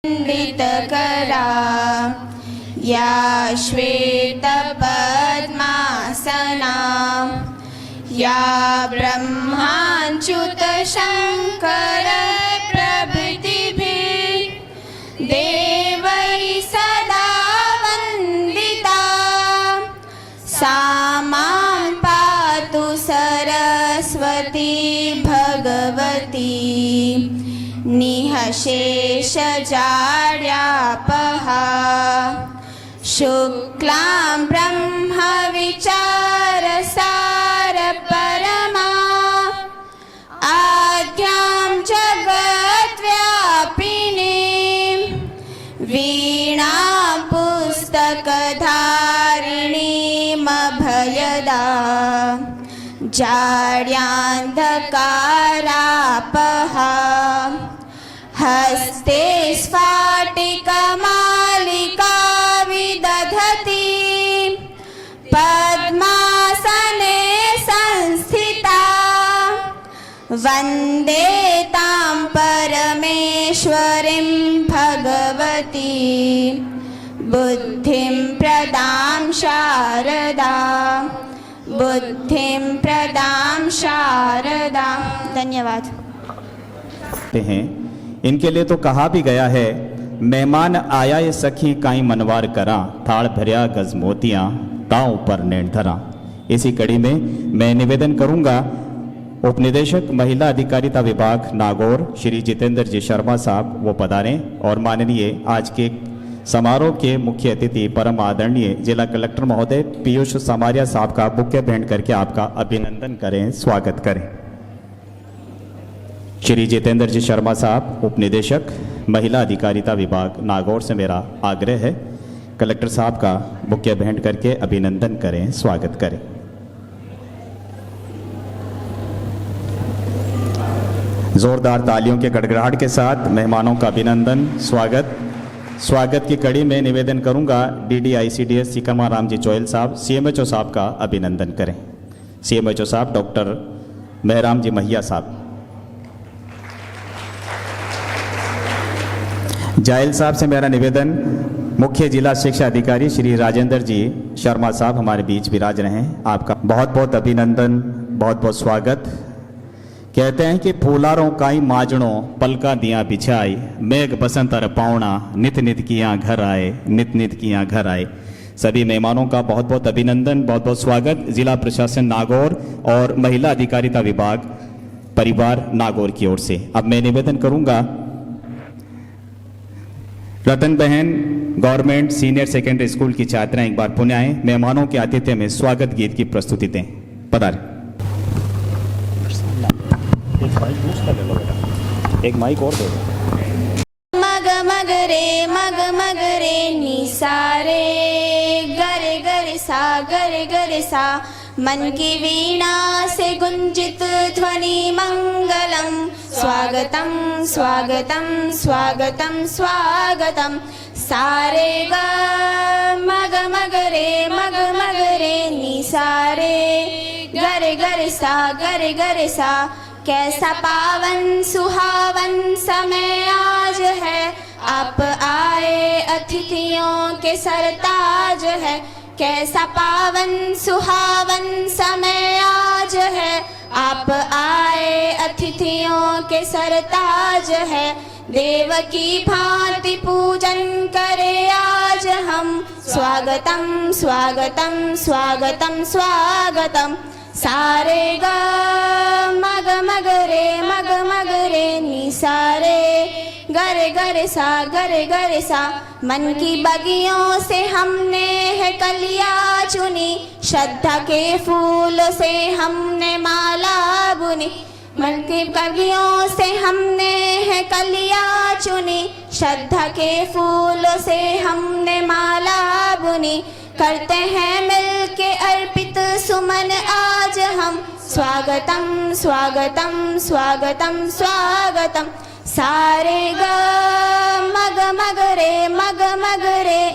करा या श्वेतपद्मासना या ब्रह्माच्युतशङ्कर प्रभृतिभिः देवैः सदा वन्दिता सा मां पातु सरस्वती भगवती निःशेषजाड्यापहा शुक्लां ब्रह्मविचारसारपरमा आद्यां जगद्व्यापिनीं वीणां पुस्तकधारिणीमभयदा जाड्यान्धकारापहा हस्ते स्फाटिकमालिका विदधति पद्मासने संस्थिता वन्दे तां परमेश्वरीं भगवती बुद्धिं प्रदां शारदा बुद्धिं प्रदां शारदा। धन्यवाद। हैं इनके लिए तो कहा भी गया है, मेहमान आया ये सखी काई मनवार करा थाल भरिया गजमोतियाँ ताव पर नैन धरा। इसी कड़ी में मैं निवेदन करूंगा उपनिदेशक महिला अधिकारिता विभाग नागौर श्री जितेंद्र जी शर्मा साहब वो पधारें और माननीय आज के समारोह के मुख्य अतिथि परम आदरणीय जिला कलेक्टर महोदय पीयूष समारिया साहब का बुके भेंट करके आपका अभिनंदन करें, स्वागत करें। श्री जितेंद्र जी शर्मा साहब उपनिदेशक महिला अधिकारिता विभाग नागौर से मेरा आग्रह है कलेक्टर साहब का बुके भेंट करके अभिनंदन करें, स्वागत करें। जोरदार तालियों के गड़गड़ाहट के साथ मेहमानों का अभिनंदन स्वागत की कड़ी में निवेदन करूंगा DDICDS सिकमा राम जी चोयल साहब CMHO साहब का अभिनंदन करें। CMHO साहब डॉक्टर महराम जी महिया साहब। जायल साहब से मेरा निवेदन मुख्य जिला शिक्षा अधिकारी श्री राजेंद्र जी शर्मा साहब हमारे बीच विराज रहे हैं, आपका बहुत बहुत अभिनंदन, बहुत बहुत स्वागत। कहते हैं कि फूलारों काई माजणो पलका दिया बिछाई मेघ बसंतर पावना नित नित किया घर आए नित नित किया घर आए। सभी मेहमानों का बहुत बहुत अभिनंदन, बहुत बहुत स्वागत जिला प्रशासन नागौर और महिला अधिकारिता विभाग परिवार नागौर की ओर से। अब मैं निवेदन करूंगा रतन बहन गवर्नमेंट सीनियर सेकेंडरी स्कूल की छात्राएं एक बार पुनः आए, मेहमानों के आतिथ्य में स्वागत गीत की प्रस्तुति दें। पधारें। एक माइक और दे दो। मग मग रे निसारे गरे गरे सा मन की वीणा से गुंजित ध्वनि मंगलम स्वागतम स्वागतम स्वागतम स्वागतम सारे ग मग मग रे निसारे गरे गरे सा कैसा पावन सुहावन समय आज है आप आए अतिथियों के सरताज है। कैसा पावन सुहावन समय आज है आप आए अतिथियों के सरताज है। देव की भांति पूजन करे आज हम स्वागतम स्वागतम स्वागतम स्वागतम सारे ग मग मग रे निसारे गरे गरे सा मन की बगियों से हमने है कलियां चुनी श्रद्धा के फूलों से हमने माला बुनी। मन की बगियों से हमने है कलियां चुनी श्रद्धा के फूलों से हमने माला बुनी। करते हैं मिलके अर्पित सुमन आज हम स्वागतम स्वागतम स्वागतम स्वागतम सारे ग मग मग रे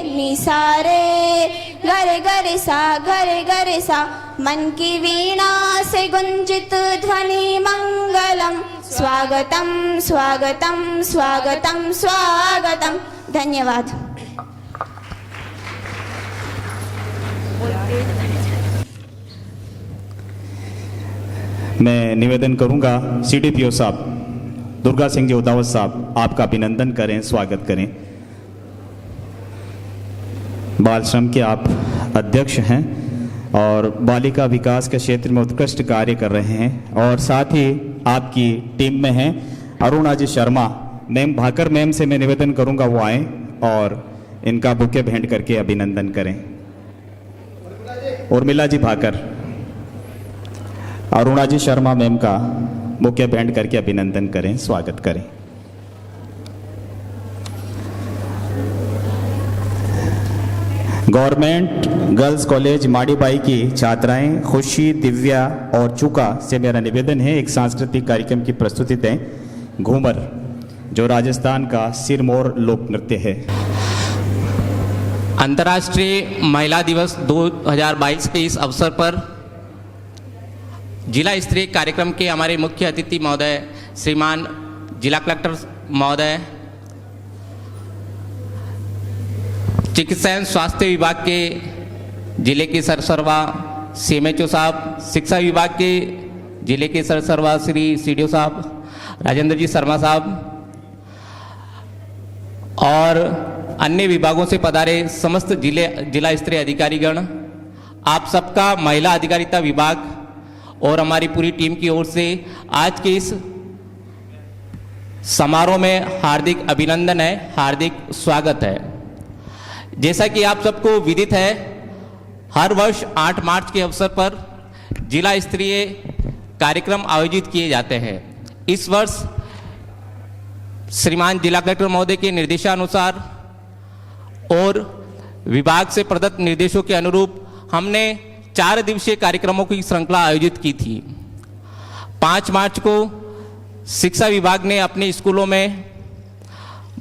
निसारे गरे सा मन की वीणा से गुंजित ध्वनि मंगलम स्वागतम स्वागतम स्वागतम स्वागतम। धन्यवाद। मैं निवेदन करूंगा CDPO साहब दुर्गा सिंह जी उदावत साहब आपका अभिनंदन करें, स्वागत करें। बाल श्रम के आप अध्यक्ष हैं और बालिका विकास के क्षेत्र में उत्कृष्ट कार्य कर रहे हैं और साथ ही आपकी टीम में हैं अरुणाजी शर्मा मैम, भाकर मैम से मैं निवेदन करूंगा वो आएँ और इनका बुके भेंट करके अभिनंदन करें। उर्मिला जी भाकर, अरुणाजी शर्मा मैम का बुके भेंट करके अभिनंदन करें, स्वागत करें। गवर्नमेंट गर्ल्स कॉलेज माड़ीबाई की छात्राएं खुशी, दिव्या और चुका से मेरा निवेदन है एक सांस्कृतिक कार्यक्रम की प्रस्तुति दें। घूमर जो राजस्थान का सिरमौर लोक नृत्य है। अंतर्राष्ट्रीय महिला दिवस 2022 के इस अवसर पर जिला स्तरीय कार्यक्रम के हमारे मुख्य अतिथि महोदय श्रीमान जिला कलेक्टर महोदय, चिकित्सा एवं स्वास्थ्य विभाग के जिले के सरसरवा CMHO साहब, शिक्षा विभाग के जिले के सरसरवा श्री CDO साहब राजेंद्र जी शर्मा साहब और अन्य विभागों से पधारे समस्त जिला स्तरीय अधिकारीगण, आप सबका महिला अधिकारिता विभाग और हमारी पूरी टीम की ओर से आज के इस समारोह में हार्दिक अभिनंदन है, हार्दिक स्वागत है। जैसा कि आप सबको विदित है, हर वर्ष 8 मार्च के अवसर पर जिला स्तरीय कार्यक्रम आयोजित किए जाते हैं। इस वर्ष श्रीमान जिला कलेक्टर महोदय के निर्देशानुसार और विभाग से प्रदत्त निर्देशों के अनुरूप हमने 4 दिवसीय कार्यक्रमों की श्रृंखला आयोजित की थी। 5 मार्च को शिक्षा विभाग ने अपने स्कूलों में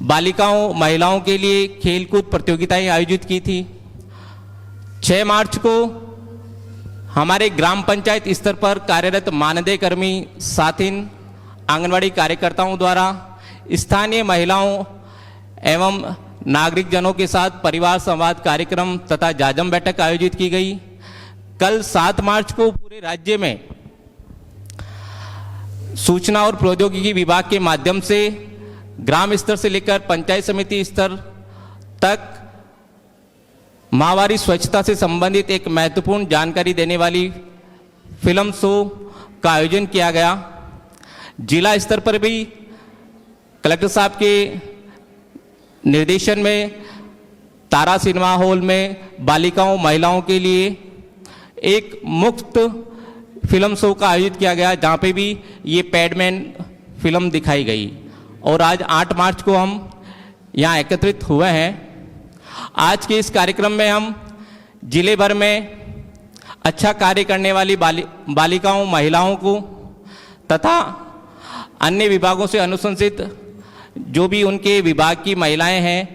बालिकाओं महिलाओं के लिए खेलकूद प्रतियोगिताएं आयोजित की थी। 6 मार्च को हमारे ग्राम पंचायत स्तर पर कार्यरत मानदेय कर्मी साथिन आंगनवाड़ी कार्यकर्ताओं द्वारा स्थानीय महिलाओं एवं नागरिक जनों के साथ परिवार संवाद कार्यक्रम तथा जाजम बैठक आयोजित की गई। कल 7 मार्च को पूरे राज्य में सूचना और प्रौद्योगिकी विभाग के माध्यम से ग्राम स्तर से लेकर पंचायत समिति स्तर तक माहवारी स्वच्छता से संबंधित एक महत्वपूर्ण जानकारी देने वाली फिल्म शो का आयोजन किया गया। जिला स्तर पर भी कलेक्टर साहब के निर्देशन में तारा सिनेमा हॉल में बालिकाओं महिलाओं के लिए एक मुफ्त फिल्म शो का आयोजित किया गया, जहाँ पे भी ये पैडमैन फिल्म दिखाई गई। और आज 8 मार्च को हम यहाँ एकत्रित हुए हैं। आज के इस कार्यक्रम में हम जिले भर में अच्छा कार्य करने वाली बालिकाओं महिलाओं को तथा अन्य विभागों से अनुशंसित जो भी उनके विभाग की महिलाएं हैं,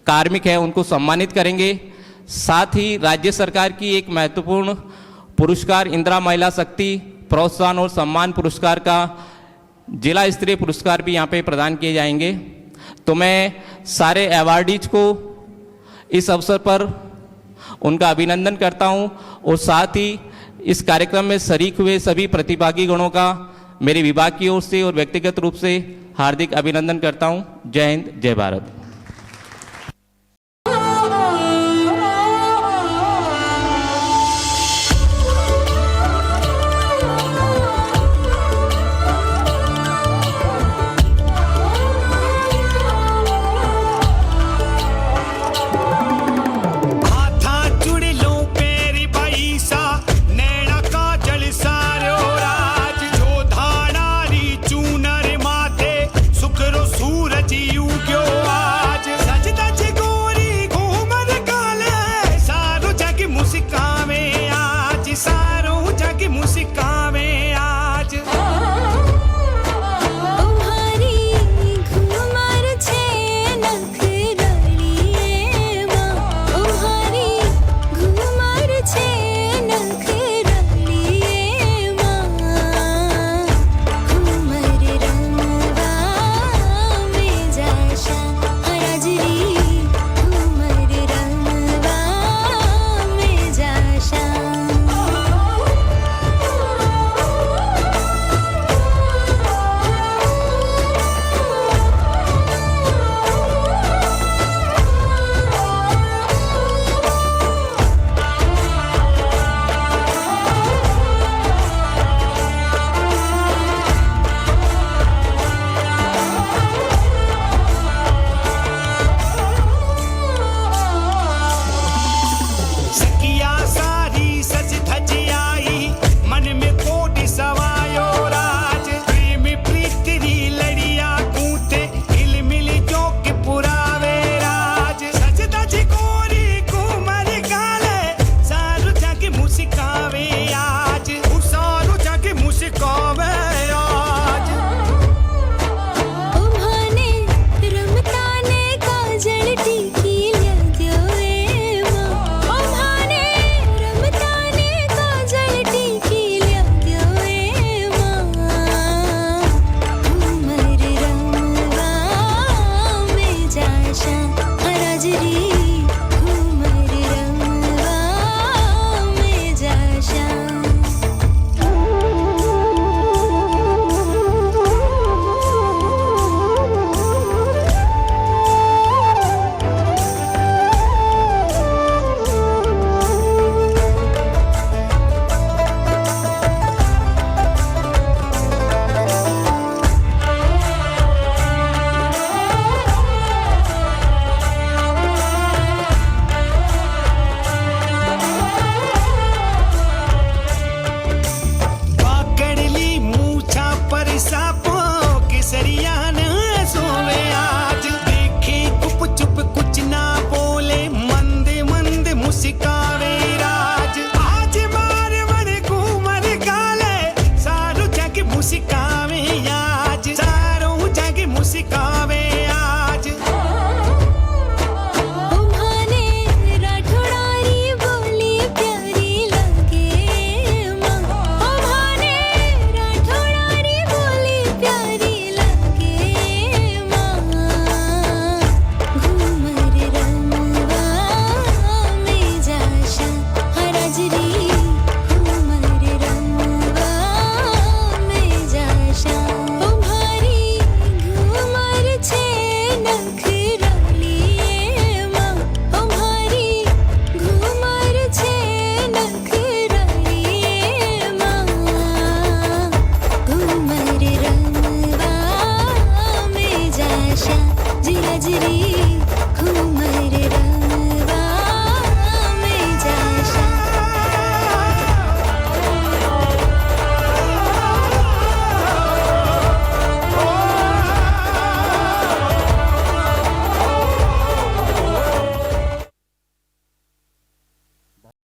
कार्मिक हैं, उनको सम्मानित करेंगे। साथ ही राज्य सरकार की एक महत्वपूर्ण पुरस्कार इंदिरा महिला शक्ति प्रोत्साहन और सम्मान पुरस्कार का जिला स्तरीय पुरस्कार भी यहाँ पे प्रदान किए जाएंगे। तो मैं सारे अवार्डीज को इस अवसर पर उनका अभिनंदन करता हूँ और साथ ही इस कार्यक्रम में शरीक हुए सभी प्रतिभागी गणों का मेरे विभाग की ओर से और व्यक्तिगत रूप से हार्दिक अभिनंदन करता हूँ। जय हिंद, जय भारत। सूरज यू क्यों आ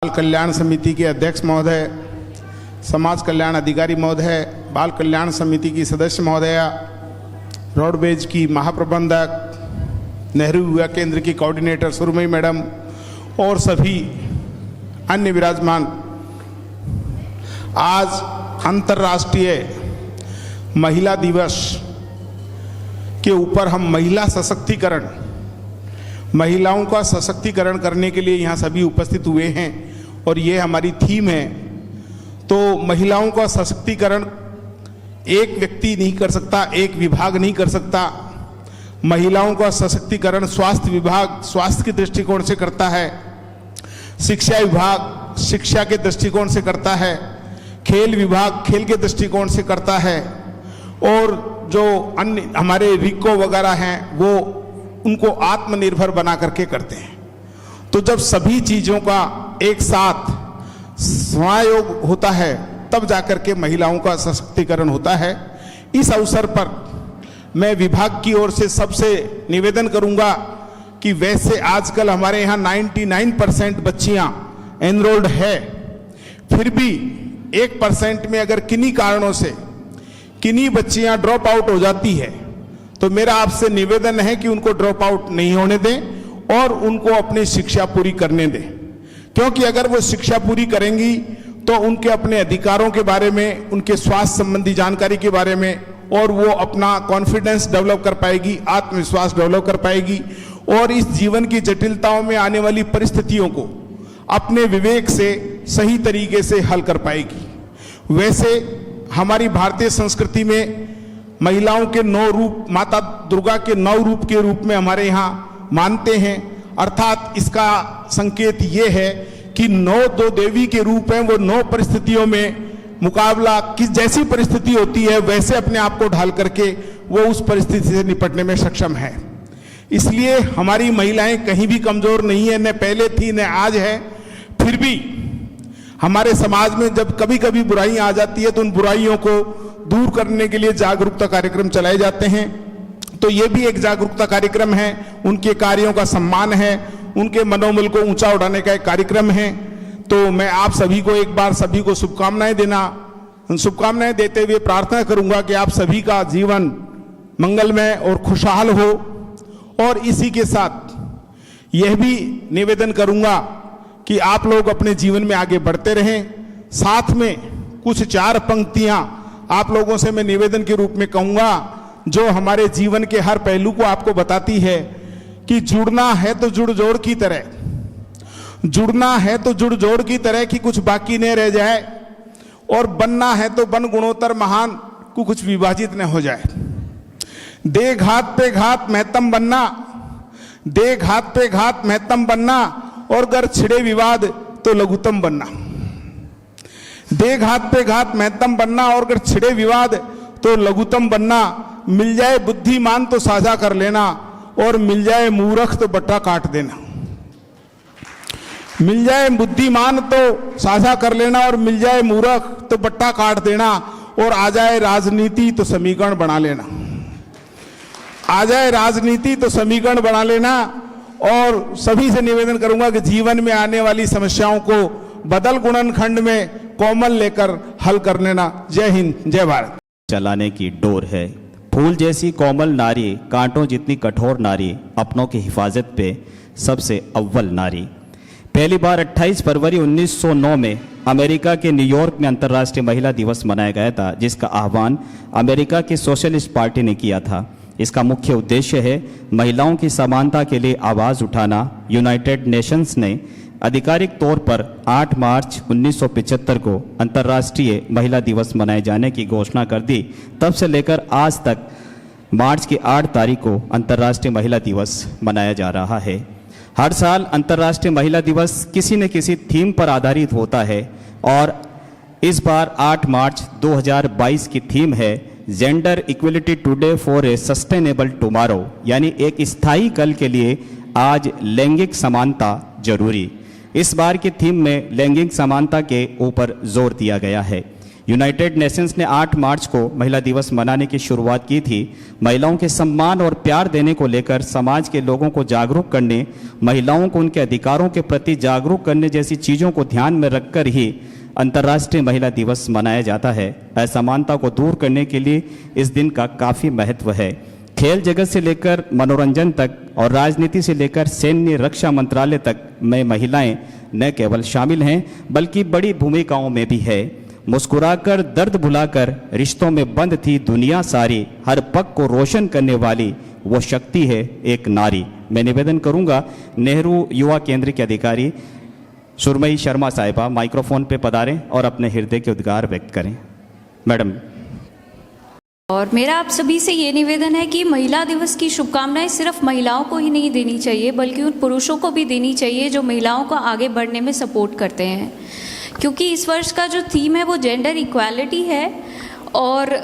बाल कल्याण समिति के अध्यक्ष महोदय, समाज कल्याण अधिकारी महोदय, बाल कल्याण समिति की सदस्य महोदया, रोडवेज की महाप्रबंधक, नेहरू युवा केंद्र की कोऑर्डिनेटर सुरमई मैडम और सभी अन्य विराजमान, आज अंतर्राष्ट्रीय महिला दिवस के ऊपर हम महिला सशक्तिकरण, महिलाओं का सशक्तिकरण करने के लिए यहाँ सभी उपस्थित हुए हैं और ये हमारी थीम है। तो महिलाओं का सशक्तिकरण एक व्यक्ति नहीं कर सकता, एक विभाग नहीं कर सकता। महिलाओं का सशक्तिकरण स्वास्थ्य विभाग स्वास्थ्य के दृष्टिकोण से करता है, शिक्षा विभाग शिक्षा के दृष्टिकोण से करता है, खेल विभाग खेल के दृष्टिकोण से करता है, और जो अन्य हमारे रिको वगैरह हैं वो उनको आत्मनिर्भर बना करके करते हैं। तो जब सभी चीज़ों का एक साथ समायोग होता है तब जाकर के महिलाओं का सशक्तिकरण होता है। इस अवसर पर मैं विभाग की ओर से सबसे निवेदन करूंगा कि वैसे आजकल हमारे यहाँ 99% बच्चियाँ एनरोल्ड है, फिर भी 1% में अगर किन्हीं कारणों से किन्हीं बच्चियाँ ड्रॉप आउट हो जाती है तो मेरा आपसे निवेदन है कि उनको ड्रॉप आउट नहीं होने दें और उनको अपनी शिक्षा पूरी करने दें, क्योंकि अगर वो शिक्षा पूरी करेंगी तो उनके अपने अधिकारों के बारे में, उनके स्वास्थ्य संबंधी जानकारी के बारे में, और वो अपना कॉन्फिडेंस डेवलप कर पाएगी, आत्मविश्वास डेवलप कर पाएगी और इस जीवन की जटिलताओं में आने वाली परिस्थितियों को अपने विवेक से सही तरीके से हल कर पाएगी। वैसे हमारी भारतीय संस्कृति में महिलाओं के 9 रूप, माता दुर्गा के 9 रूप के रूप में हमारे यहाँ मानते हैं, अर्थात इसका संकेत ये है कि 9 देवी के रूप हैं, वो 9 परिस्थितियों में मुकाबला, किस जैसी परिस्थिति होती है वैसे अपने आप को ढाल करके वो उस परिस्थिति से निपटने में सक्षम है। इसलिए हमारी महिलाएं कहीं भी कमजोर नहीं है, न पहले थी न आज है। फिर भी हमारे समाज में जब कभी कभी बुराइयां आ जाती है तो उन बुराइयों को दूर करने के लिए जागरूकता कार्यक्रम चलाए जाते हैं। तो ये भी एक जागरूकता कार्यक्रम है, उनके कार्यों का सम्मान है, उनके मनोबल को ऊंचा उठाने का एक कार्यक्रम है। तो मैं आप सभी को एक बार सभी को शुभकामनाएं देते हुए प्रार्थना करूंगा कि आप सभी का जीवन मंगलमय और खुशहाल हो। और इसी के साथ यह भी निवेदन करूंगा कि आप लोग अपने जीवन में आगे बढ़ते रहें। साथ में कुछ 4 पंक्तियां आप लोगों से मैं निवेदन के रूप में कहूंगा जो हमारे जीवन के हर पहलू को आपको बताती है कि जुड़ना है तो जुड़ जोड़ की तरह, जुड़ना है तो जुड़ जोड़ की तरह कि कुछ बाकी न रह जाए, और बनना है तो बन गुणोत्तर महान को कुछ विभाजित न हो जाए। दे घात पे घात महत्तम बनना, दे घात पे घात महत्तम बनना, और अगर छिड़े विवाद तो लघुतम बनना। दे घात पे घात महत्तम बनना और अगर छिड़े विवाद तो लघुतम बनना। मिल जाए बुद्धिमान तो साझा कर लेना, और मिल जाए मूर्ख तो बट्टा काट देना। मिल जाए बुद्धिमान तो साझा कर लेना और मिल जाए मूर्ख तो बट्टा काट देना, और आ जाए राजनीति तो समीकरण बना लेना। आ जाए राजनीति तो समीकरण बना लेना। और सभी से निवेदन करूंगा कि जीवन में आने वाली समस्याओं को बदल गुणनखंड में कोमल लेकर हल कर लेना। जय हिंद, जय भारत। चलाने की डोर है, फूल जैसी कोमल नारी, कांटों जितनी कठोर नारी, अपनों की हिफाजत पे सबसे अव्वल नारी। पहली बार 28 फरवरी 1909 में अमेरिका के न्यूयॉर्क में अंतर्राष्ट्रीय महिला दिवस मनाया गया था, जिसका आह्वान अमेरिका की सोशलिस्ट पार्टी ने किया था। इसका मुख्य उद्देश्य है महिलाओं की समानता के लिए आवाज़ उठाना। यूनाइटेड नेशंस ने आधिकारिक तौर पर 8 मार्च 1975 को अंतर्राष्ट्रीय महिला दिवस मनाए जाने की घोषणा कर दी। तब से लेकर आज तक मार्च की 8 तारीख को अंतर्राष्ट्रीय महिला दिवस मनाया जा रहा है। हर साल अंतर्राष्ट्रीय महिला दिवस किसी न किसी थीम पर आधारित होता है, और इस बार 8 मार्च 2022 की थीम है gender equality today for a sustainable tomorrow, यानी एक स्थायी कल के लिए आज लैंगिक समानता जरूरी। इस बार की थीम में लैंगिक समानता के ऊपर जोर दिया गया है। यूनाइटेड नेशंस ने 8 मार्च को महिला दिवस मनाने की शुरुआत की थी। महिलाओं के सम्मान और प्यार देने को लेकर समाज के लोगों को जागरूक करने, महिलाओं को उनके अधिकारों के प्रति जागरूक करने जैसी चीज़ों को ध्यान में रखकर ही अंतर्राष्ट्रीय महिला दिवस मनाया जाता है। असमानता को दूर करने के लिए इस दिन का काफ़ी महत्व है। खेल जगत से लेकर मनोरंजन तक और राजनीति से लेकर सैन्य रक्षा मंत्रालय तक में महिलाएं न केवल शामिल हैं बल्कि बड़ी भूमिकाओं में भी है। मुस्कुराकर दर्द भुलाकर रिश्तों में बंद थी दुनिया सारी, हर पग को रोशन करने वाली वो शक्ति है एक नारी। मैं निवेदन करूंगा नेहरू युवा केंद्र के अधिकारी सुरमई शर्मा साहिबा माइक्रोफोन पे पधारें और अपने हृदय के उद्गार व्यक्त करें। मैडम। और मेरा आप सभी से ये निवेदन है कि महिला दिवस की शुभकामनाएं सिर्फ महिलाओं को ही नहीं देनी चाहिए बल्कि उन पुरुषों को भी देनी चाहिए जो महिलाओं को आगे बढ़ने में सपोर्ट करते हैं, क्योंकि इस वर्ष का जो थीम है वो जेंडर इक्वालिटी है और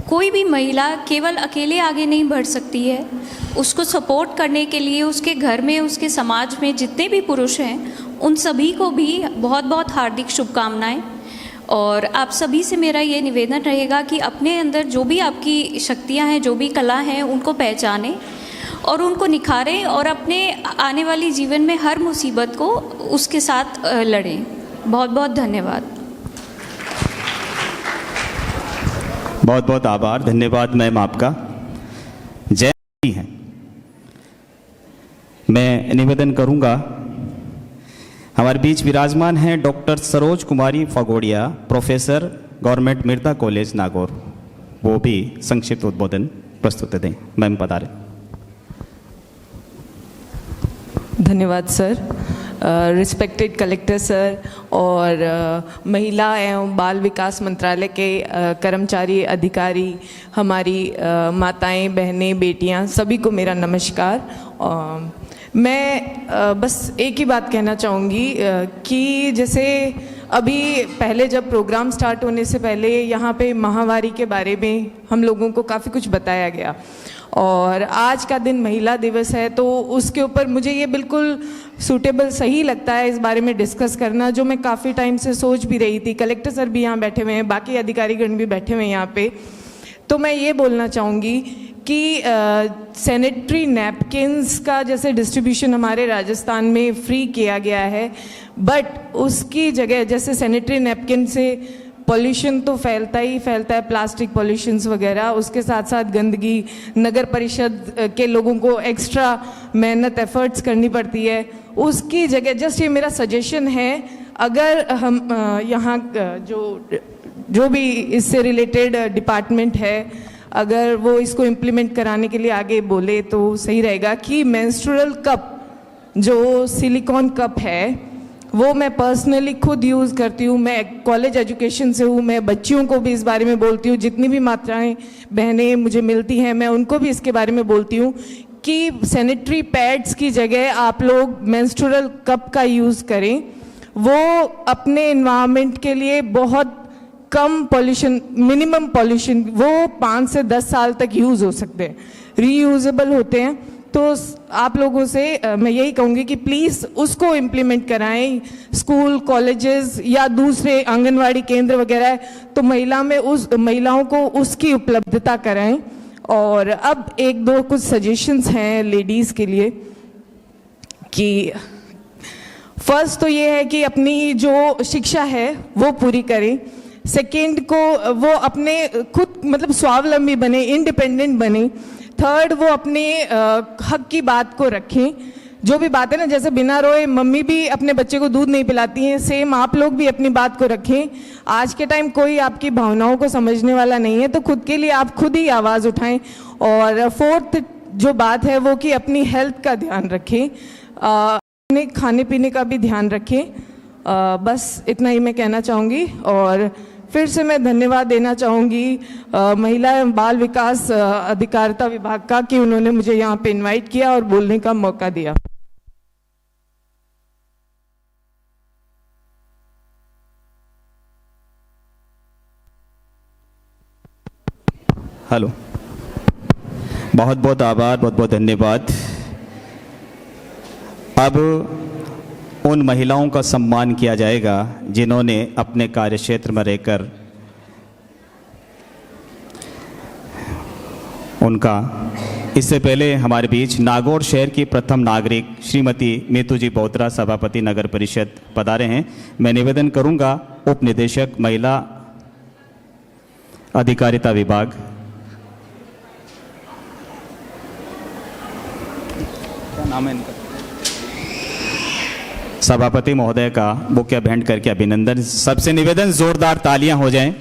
कोई भी महिला केवल अकेले आगे नहीं बढ़ सकती है। उसको सपोर्ट करने के लिए उसके घर में, उसके समाज में जितने भी पुरुष हैं उन सभी को भी बहुत बहुत हार्दिक शुभकामनाएं। और आप सभी से मेरा ये निवेदन रहेगा कि अपने अंदर जो भी आपकी शक्तियां हैं, जो भी कला हैं, उनको पहचानें और उनको निखारें और अपने आने वाली जीवन में हर मुसीबत को उसके साथ लड़ें। बहुत बहुत धन्यवाद। बहुत बहुत आभार, धन्यवाद मैम आपका। जय हैं। मैं निवेदन करूंगा हमारे बीच विराजमान हैं doctor Saroj Kumari Fagodiya, professor government Mirda college Nagaur, वो भी संक्षिप्त उद्बोधन प्रस्तुत दें। मैम पधारें। धन्यवाद सर। रिस्पेक्टेड कलेक्टर सर और महिला एवं बाल विकास मंत्रालय के कर्मचारी, अधिकारी, हमारी माताएं, बहनें, बेटियां, सभी को मेरा नमस्कार। मैं बस एक ही बात कहना चाहूँगी कि जैसे अभी पहले जब प्रोग्राम स्टार्ट होने से पहले यहाँ पे महामारी के बारे में हम लोगों को काफ़ी कुछ बताया गया और आज का दिन महिला दिवस है तो उसके ऊपर मुझे ये बिल्कुल सूटेबल सही लगता है इस बारे में डिस्कस करना, जो मैं काफ़ी टाइम से सोच भी रही थी। कलेक्टर सर भी यहाँ बैठे हुए हैं, बाकी अधिकारीगण भी बैठे हुए हैं यहाँ पे। तो मैं ये बोलना चाहूँगी कि सैनिटरी नैपकिन्स का जैसे डिस्ट्रीब्यूशन हमारे राजस्थान में फ्री किया गया है, बट उसकी जगह जैसे सैनिटरी नैपकिन से पॉल्यूशन तो फैलता ही फैलता है, प्लास्टिक पॉल्यूशंस वगैरह, उसके साथ साथ गंदगी, नगर परिषद के लोगों को एक्स्ट्रा मेहनत एफर्ट्स करनी पड़ती है। उसकी जगह जस्ट ये मेरा सजेशन है, अगर हम यहाँ जो भी इससे रिलेटेड डिपार्टमेंट है अगर वो इसको इम्प्लीमेंट कराने के लिए आगे बोले तो सही रहेगा कि मेंस्ट्रुअल कप जो सिलिकॉन कप है वो मैं पर्सनली खुद यूज़ करती हूँ। मैं कॉलेज एजुकेशन से हूँ, मैं बच्चियों को भी इस बारे में बोलती हूँ, जितनी भी मात्राएं बहनें मुझे मिलती हैं मैं उनको भी इसके बारे में बोलती हूँ कि सैनिटरी पैड्स की जगह आप लोग मेंस्ट्रुअल कप का यूज़ करें। वो अपने इन्वायरमेंट के लिए बहुत कम पॉल्यूशन, मिनिमम पॉल्यूशन, वो 5 से 10 साल तक यूज़ हो सकते हैं, रीयूजेबल होते हैं। तो आप लोगों से मैं यही कहूँगी कि प्लीज़ उसको इम्प्लीमेंट कराएं, स्कूल, कॉलेजेस या दूसरे आंगनवाड़ी केंद्र वगैरह है तो महिलाओं को उसकी उपलब्धता कराएं। और अब एक दो कुछ सजेशंस हैं लेडीज़ के लिए कि फर्स्ट तो ये है कि अपनी जो शिक्षा है वो पूरी करें। सेकेंड को वो अपने खुद मतलब स्वावलंबी बने, इंडिपेंडेंट बने। थर्ड वो अपने हक की बात को रखें। जो भी बात है ना, जैसे बिना रोए मम्मी भी अपने बच्चे को दूध नहीं पिलाती हैं, सेम आप लोग भी अपनी बात को रखें। आज के टाइम कोई आपकी भावनाओं को समझने वाला नहीं है तो खुद के लिए आप खुद ही आवाज़ उठाएं। और फोर्थ जो बात है वो कि अपनी हेल्थ का ध्यान रखें, अपने खाने पीने का भी ध्यान रखें। बस इतना ही मैं कहना चाहूँगी। और फिर से मैं धन्यवाद देना चाहूँगी महिला एवं बाल विकास अधिकारिता विभाग का कि उन्होंने मुझे यहाँ पे इनवाइट किया और बोलने का मौका दिया। हेलो, बहुत बहुत आभार, बहुत बहुत धन्यवाद। अब उन महिलाओं का सम्मान किया जाएगा जिन्होंने अपने कार्यक्षेत्र में रहकर उनका। इससे पहले हमारे बीच नागौर शहर की प्रथम नागरिक श्रीमती मीतू जी बोत्रा सभापति नगर परिषद पधारे हैं। मैं निवेदन करूंगा उप निदेशक महिला अधिकारिता विभाग क्या नाम है इनका, सभापति महोदय का बुके भेंट करके अभिनंदन। सबसे निवेदन जोरदार तालियां हो जाएं।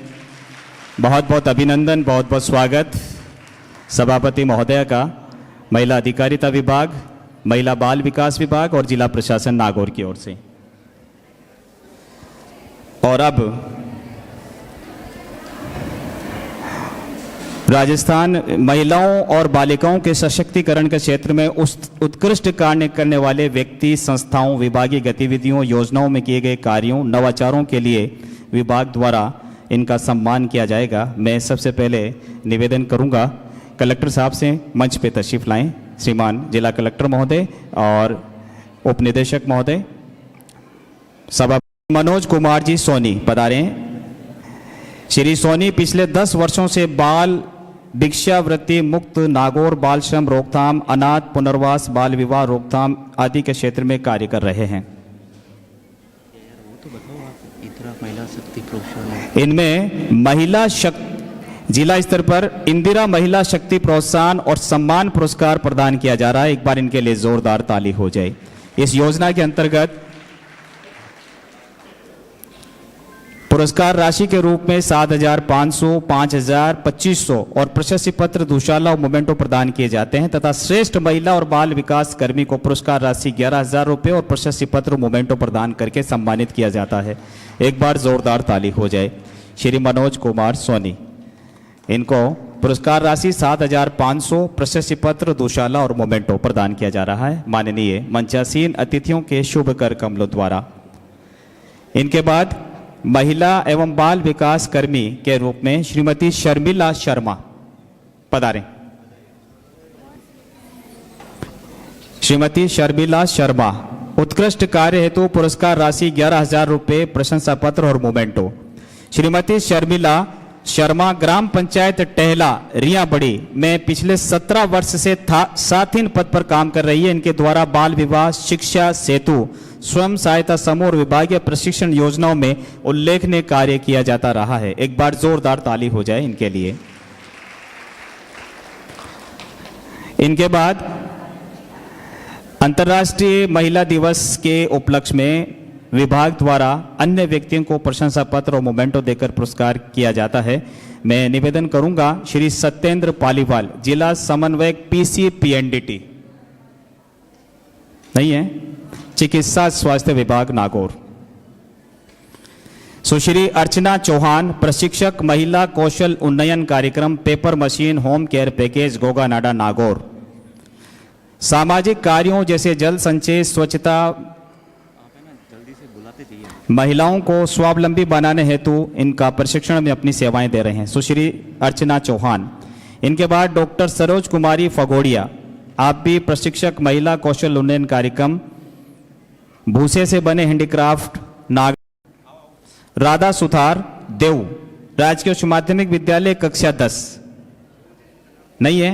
बहुत बहुत अभिनंदन, बहुत बहुत स्वागत सभापति महोदय का महिला अधिकारिता विभाग, महिला बाल विकास विभाग और जिला प्रशासन नागौर की ओर से। और अब राजस्थान महिलाओं और बालिकाओं के सशक्तिकरण के क्षेत्र में उत्कृष्ट कार्य करने वाले व्यक्ति, संस्थाओं, विभागीय गतिविधियों, योजनाओं में किए गए कार्यों, नवाचारों के लिए विभाग द्वारा इनका सम्मान किया जाएगा। मैं सबसे पहले निवेदन करूंगा कलेक्टर साहब से मंच पे तशरीफ लाएं, श्रीमान जिला कलेक्टर महोदय और उप निदेशक महोदय। सभापति मनोज कुमार जी सोनी पधारें। श्री सोनी पिछले 10 वर्षों से बाल भिक्षावृत्ति मुक्त, नागौर बाल श्रम रोकथाम, अनाथ पुनर्वास, बाल विवाह रोकथाम आदि के क्षेत्र में कार्य कर रहे हैं। इनमें महिला शक्ति जिला स्तर पर इंदिरा महिला शक्ति प्रोत्साहन और सम्मान पुरस्कार प्रदान किया जा रहा है। एक बार इनके लिए जोरदार ताली हो जाए। इस योजना के अंतर्गत पुरस्कार राशि के रूप में 7,500, 5,000, 2,500 और प्रशस्ति पत्र, दुशाला और मोमेंटो प्रदान किए जाते हैं तथा श्रेष्ठ महिला और बाल विकास कर्मी को पुरस्कार राशि 11,000 रुपये और प्रशस्ति पत्र मोमेंटो प्रदान करके सम्मानित किया जाता है। एक बार जोरदार ताली हो जाए। श्री मनोज कुमार सोनी, इनको पुरस्कार राशि 7,500, प्रशस्ति पत्र, दुशाला और मोमेंटो प्रदान किया जा रहा है माननीय मंचासीन अतिथियों के शुभ कर कमलों द्वारा। इनके बाद महिला एवं बाल विकास कर्मी के रूप में श्रीमती शर्मिला शर्मा पधारें। श्रीमती शर्मिला शर्मा उत्कृष्ट कार्य हेतु पुरस्कार राशि 11,000 रुपये, प्रशंसा पत्र और मोमेंटो। श्रीमती शर्मिला शर्मा ग्राम पंचायत टहला रिया बड़ी में पिछले 17 वर्ष से साथिन पद पर काम कर रही है। इनके द्वारा बाल विवाह, शिक्षा सेतु, स्वयं सहायता समूह और विभागीय प्रशिक्षण योजनाओं में उल्लेखनीय कार्य किया जाता रहा है। एक बार जोरदार ताली हो जाए इनके लिए। इनके बाद अंतर्राष्ट्रीय महिला दिवस के उपलक्ष्य में विभाग द्वारा अन्य व्यक्तियों को प्रशंसा पत्र और मोमेंटो देकर पुरस्कार किया जाता है। मैं निवेदन करूंगा श्री सत्येंद्र पालीवाल, जिला समन्वयक PCPNDT नहीं है, चिकित्सा स्वास्थ्य विभाग नागौर। सुश्री अर्चना चौहान, प्रशिक्षक महिला कौशल उन्नयन कार्यक्रम, paper machine home care package, Goganada Nagaur. सामाजिक कार्यों जैसे जल संचय, स्वच्छता, महिलाओं को स्वावलंबी बनाने हेतु इनका प्रशिक्षण में अपनी सेवाएं दे रहे हैं सुश्री अर्चना चौहान। इनके बाद डॉक्टर सरोज कुमारी फगोड़िया, आप भी प्रशिक्षक महिला कौशल उन्नयन कार्यक्रम, भूसे से बने हैंडीक्राफ्ट नाग। राधा सुथार देव, राजकीय उच्च माध्यमिक विद्यालय कक्षा 10 नहीं है।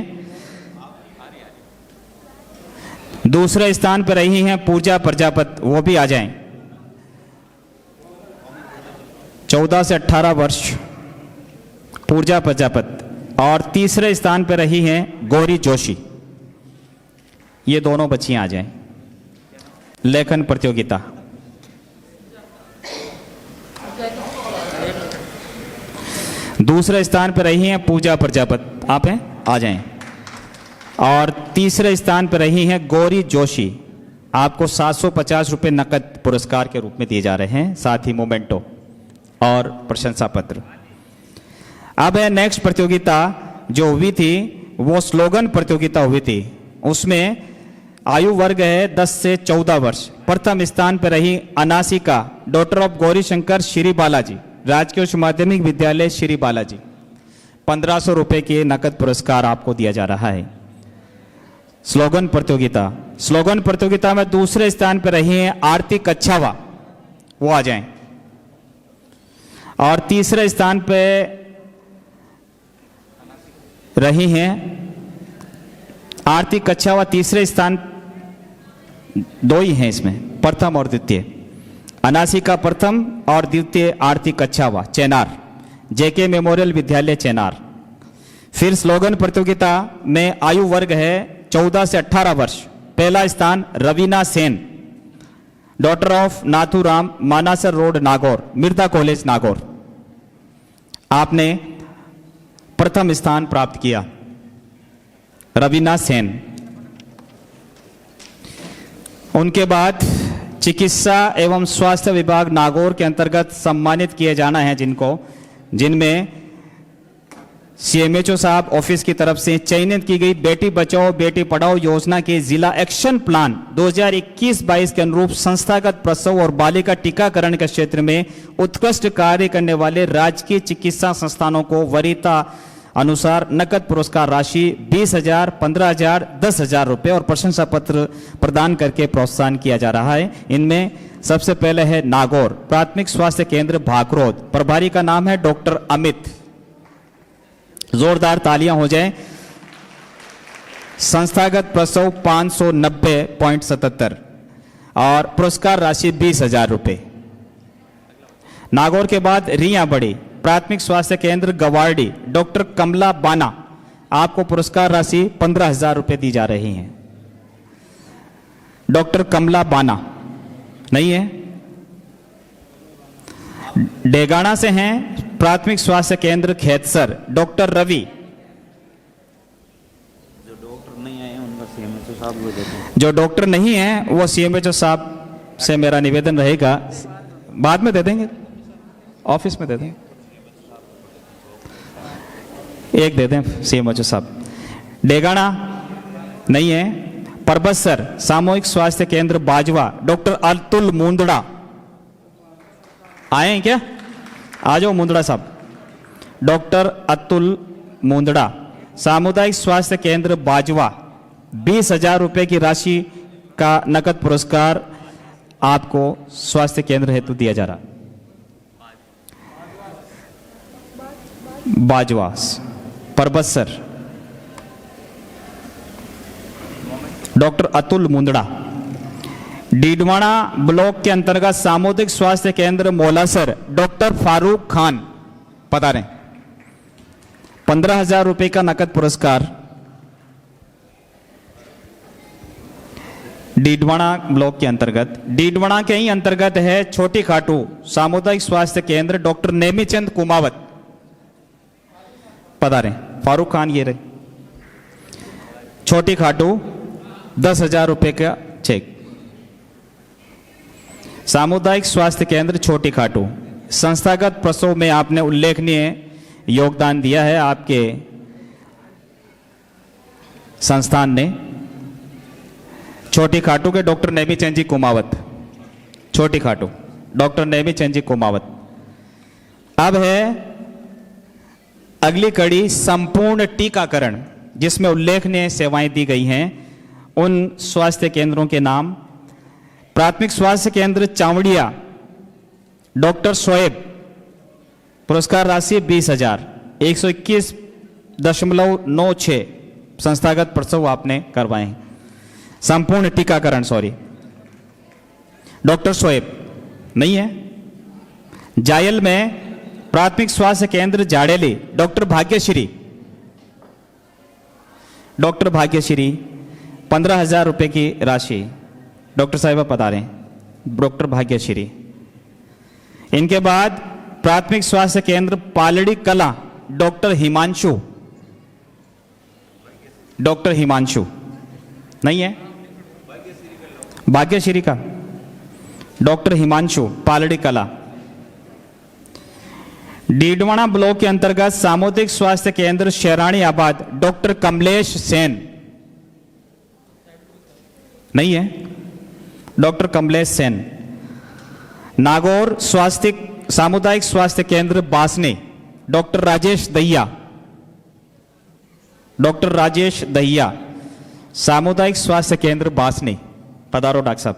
दूसरे स्थान पर रही हैं पूजा प्रजापति, वो भी आ जाएं। 14 से 18 वर्ष पूजा प्रजापति। और तीसरे स्थान पर रही हैं गौरी जोशी। ये दोनों बच्चियां आ जाएं। लेखन प्रतियोगिता दूसरे स्थान पर रही हैं पूजा प्रजापति, आप हैं, आ जाएं। और तीसरे स्थान पर रही हैं गौरी जोशी। आपको 750 रुपये नकद पुरस्कार के रूप में दिए जा रहे हैं, साथ ही मोमेंटो और प्रशंसा पत्र। अब है नेक्स्ट प्रतियोगिता जो हुई थी, वो स्लोगन प्रतियोगिता हुई थी। उसमें आयु वर्ग है 10 से 14 वर्ष। प्रथम स्थान पर रही अनासिका, डॉटर ऑफ गौरी शंकर श्री बालाजी, राजकीय उच्च माध्यमिक विद्यालय श्री बालाजी। 1500 रुपये के नकद पुरस्कार आपको दिया जा रहा है। स्लोगन प्रतियोगिता में दूसरे स्थान पर रही हैं आरती कच्छावा, वो आ जाएं। और तीसरे स्थान पे रही हैं आरती कच्छा व तीसरे स्थान, दो ही हैं इसमें, प्रथम और द्वितीय। अनासिका प्रथम और द्वितीय आरती कच्छावा चेनार, जेके मेमोरियल विद्यालय चेनार। फिर स्लोगन प्रतियोगिता में आयु वर्ग है 14 से 18 वर्ष। पहला स्थान Raveena Sen, daughter of Nathuram, Manasar road Nagaur, Mirdha college Nagaur. आपने प्रथम स्थान प्राप्त किया, रवीना सेन। उनके बाद चिकित्सा एवं स्वास्थ्य विभाग नागौर के अंतर्गत सम्मानित किए जाना है जिनमें सीएमएचओ साहब ऑफिस की तरफ से चयनित की गई बेटी बचाओ बेटी पढ़ाओ योजना के जिला एक्शन प्लान 2021-22 के अनुरूप संस्थागत प्रसव और बालिका टीकाकरण के क्षेत्र में उत्कृष्ट कार्य करने वाले राजकीय चिकित्सा संस्थानों को वरीयता अनुसार नकद पुरस्कार राशि 20,000, 15,000, 10,000 रुपये और प्रशंसा पत्र प्रदान करके प्रोत्साहन किया जा रहा है। इनमें सबसे पहले है नागौर प्राथमिक स्वास्थ्य केंद्र भागरोद, प्रभारी का नाम है डॉक्टर अमित। जोरदार तालियां हो जाएं। संस्थागत प्रसव 590.77 और पुरस्कार राशि 20,000 रुपये। नागौर के बाद रिया बड़ी प्राथमिक स्वास्थ्य केंद्र गवारडी, डॉक्टर कमला बाना, आपको पुरस्कार राशि 15,000 रुपये दी जा रही है। डॉक्टर कमला बाना नहीं है। डेगाना से हैं प्राथमिक स्वास्थ्य केंद्र खेतसर, डॉक्टर रवि। जो डॉक्टर नहीं है उनका सीएमएचओ साहब को देते हैं। जो डॉक्टर नहीं है वो सीएमएचओ साहब से मेरा निवेदन रहेगा, बाद में दे देंगे, ऑफिस में दे देंगे। एक दे दें सीएमएचओ साहब। डेगाना नहीं है। परबतसर सामूहिक स्वास्थ्य केंद्र बाजवा, डॉक्टर अतुल मुंदड़ा आए हैं क्या? आ जाओ मुंदड़ा साहब। डॉक्टर अतुल मुंदड़ा सामुदायिक स्वास्थ्य केंद्र बाजवा, 20,000 रुपये की राशि का नकद पुरस्कार आपको स्वास्थ्य केंद्र हेतु दिया जा रहा। बाजवा परबतसर, डॉक्टर अतुल मुंदड़ा। डीडवाना ब्लॉक के अंतर्गत सामुदायिक स्वास्थ्य केंद्र मौलासर, डॉक्टर फारूक खान पधारें, 15,000 रुपये का नकद पुरस्कार। डीडवाना ब्लॉक के अंतर्गत, डीडवाना के ही अंतर्गत है छोटी खाटू सामुदायिक स्वास्थ्य केंद्र, डॉक्टर नेमीचंद कुमावत पधारें। फारूक खान ये रहे। छोटी खाटू 10,000 रुपये का चेक। सामुदायिक स्वास्थ्य केंद्र छोटी खाटू, संस्थागत प्रसव में आपने उल्लेखनीय योगदान दिया है आपके संस्थान ने। छोटी खाटू के डॉक्टर नेमीचंद जी कुमावत, छोटी खाटू डॉक्टर नेमीचंद जी कुमावत। अब है अगली कड़ी संपूर्ण टीकाकरण, जिसमें उल्लेखनीय सेवाएं दी गई हैं। उन स्वास्थ्य केंद्रों के नाम: प्राथमिक स्वास्थ्य केंद्र चावड़िया, डॉक्टर शोएब, पुरस्कार राशि 20,000, 121.96 संस्थागत प्रसव आपने करवाए हैं। संपूर्ण टीकाकरण डॉक्टर शोएब नहीं है। जायल में प्राथमिक स्वास्थ्य केंद्र जाडेली, डॉक्टर भाग्यश्री, डॉक्टर भाग्यश्री 15,000 रुपये की राशि। डॉक्टर साहिबा पधारें, डॉक्टर भाग्यश्री। इनके बाद प्राथमिक स्वास्थ्य केंद्र पालड़ी कला, डॉक्टर हिमांशु, डॉक्टर हिमांशु नहीं है। भाग्यश्री का डॉक्टर हिमांशु पालड़ी कला। डीडवाना ब्लॉक के अंतर्गत सामुदायिक स्वास्थ्य केंद्र शेरानी आबाद, डॉक्टर कमलेश सेन नहीं है। डॉक्टर कमलेश सेन। नागौर सामुदायिक स्वास्थ्य केंद्र बासने, डॉक्टर राजेश दहिया, डॉक्टर राजेश दहिया सामुदायिक स्वास्थ्य केंद्र बासने पधारो डॉक्टर साहब।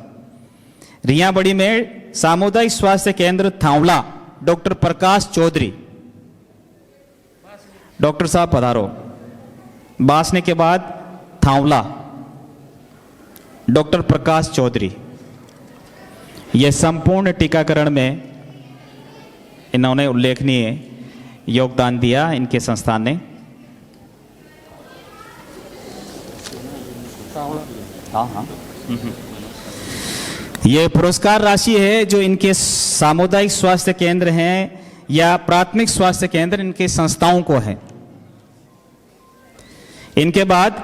रियाबड़ी में सामुदायिक स्वास्थ्य केंद्र थावला, डॉक्टर प्रकाश चौधरी, डॉक्टर साहब पधारो। बासने के बाद थांवला, डॉक्टर प्रकाश चौधरी, ये संपूर्ण टीकाकरण में इन्होंने उल्लेखनीय योगदान दिया इनके संस्थान ने। ये पुरस्कार राशि है जो इनके सामुदायिक स्वास्थ्य केंद्र हैं या प्राथमिक स्वास्थ्य केंद्र इनके संस्थाओं को है। इनके बाद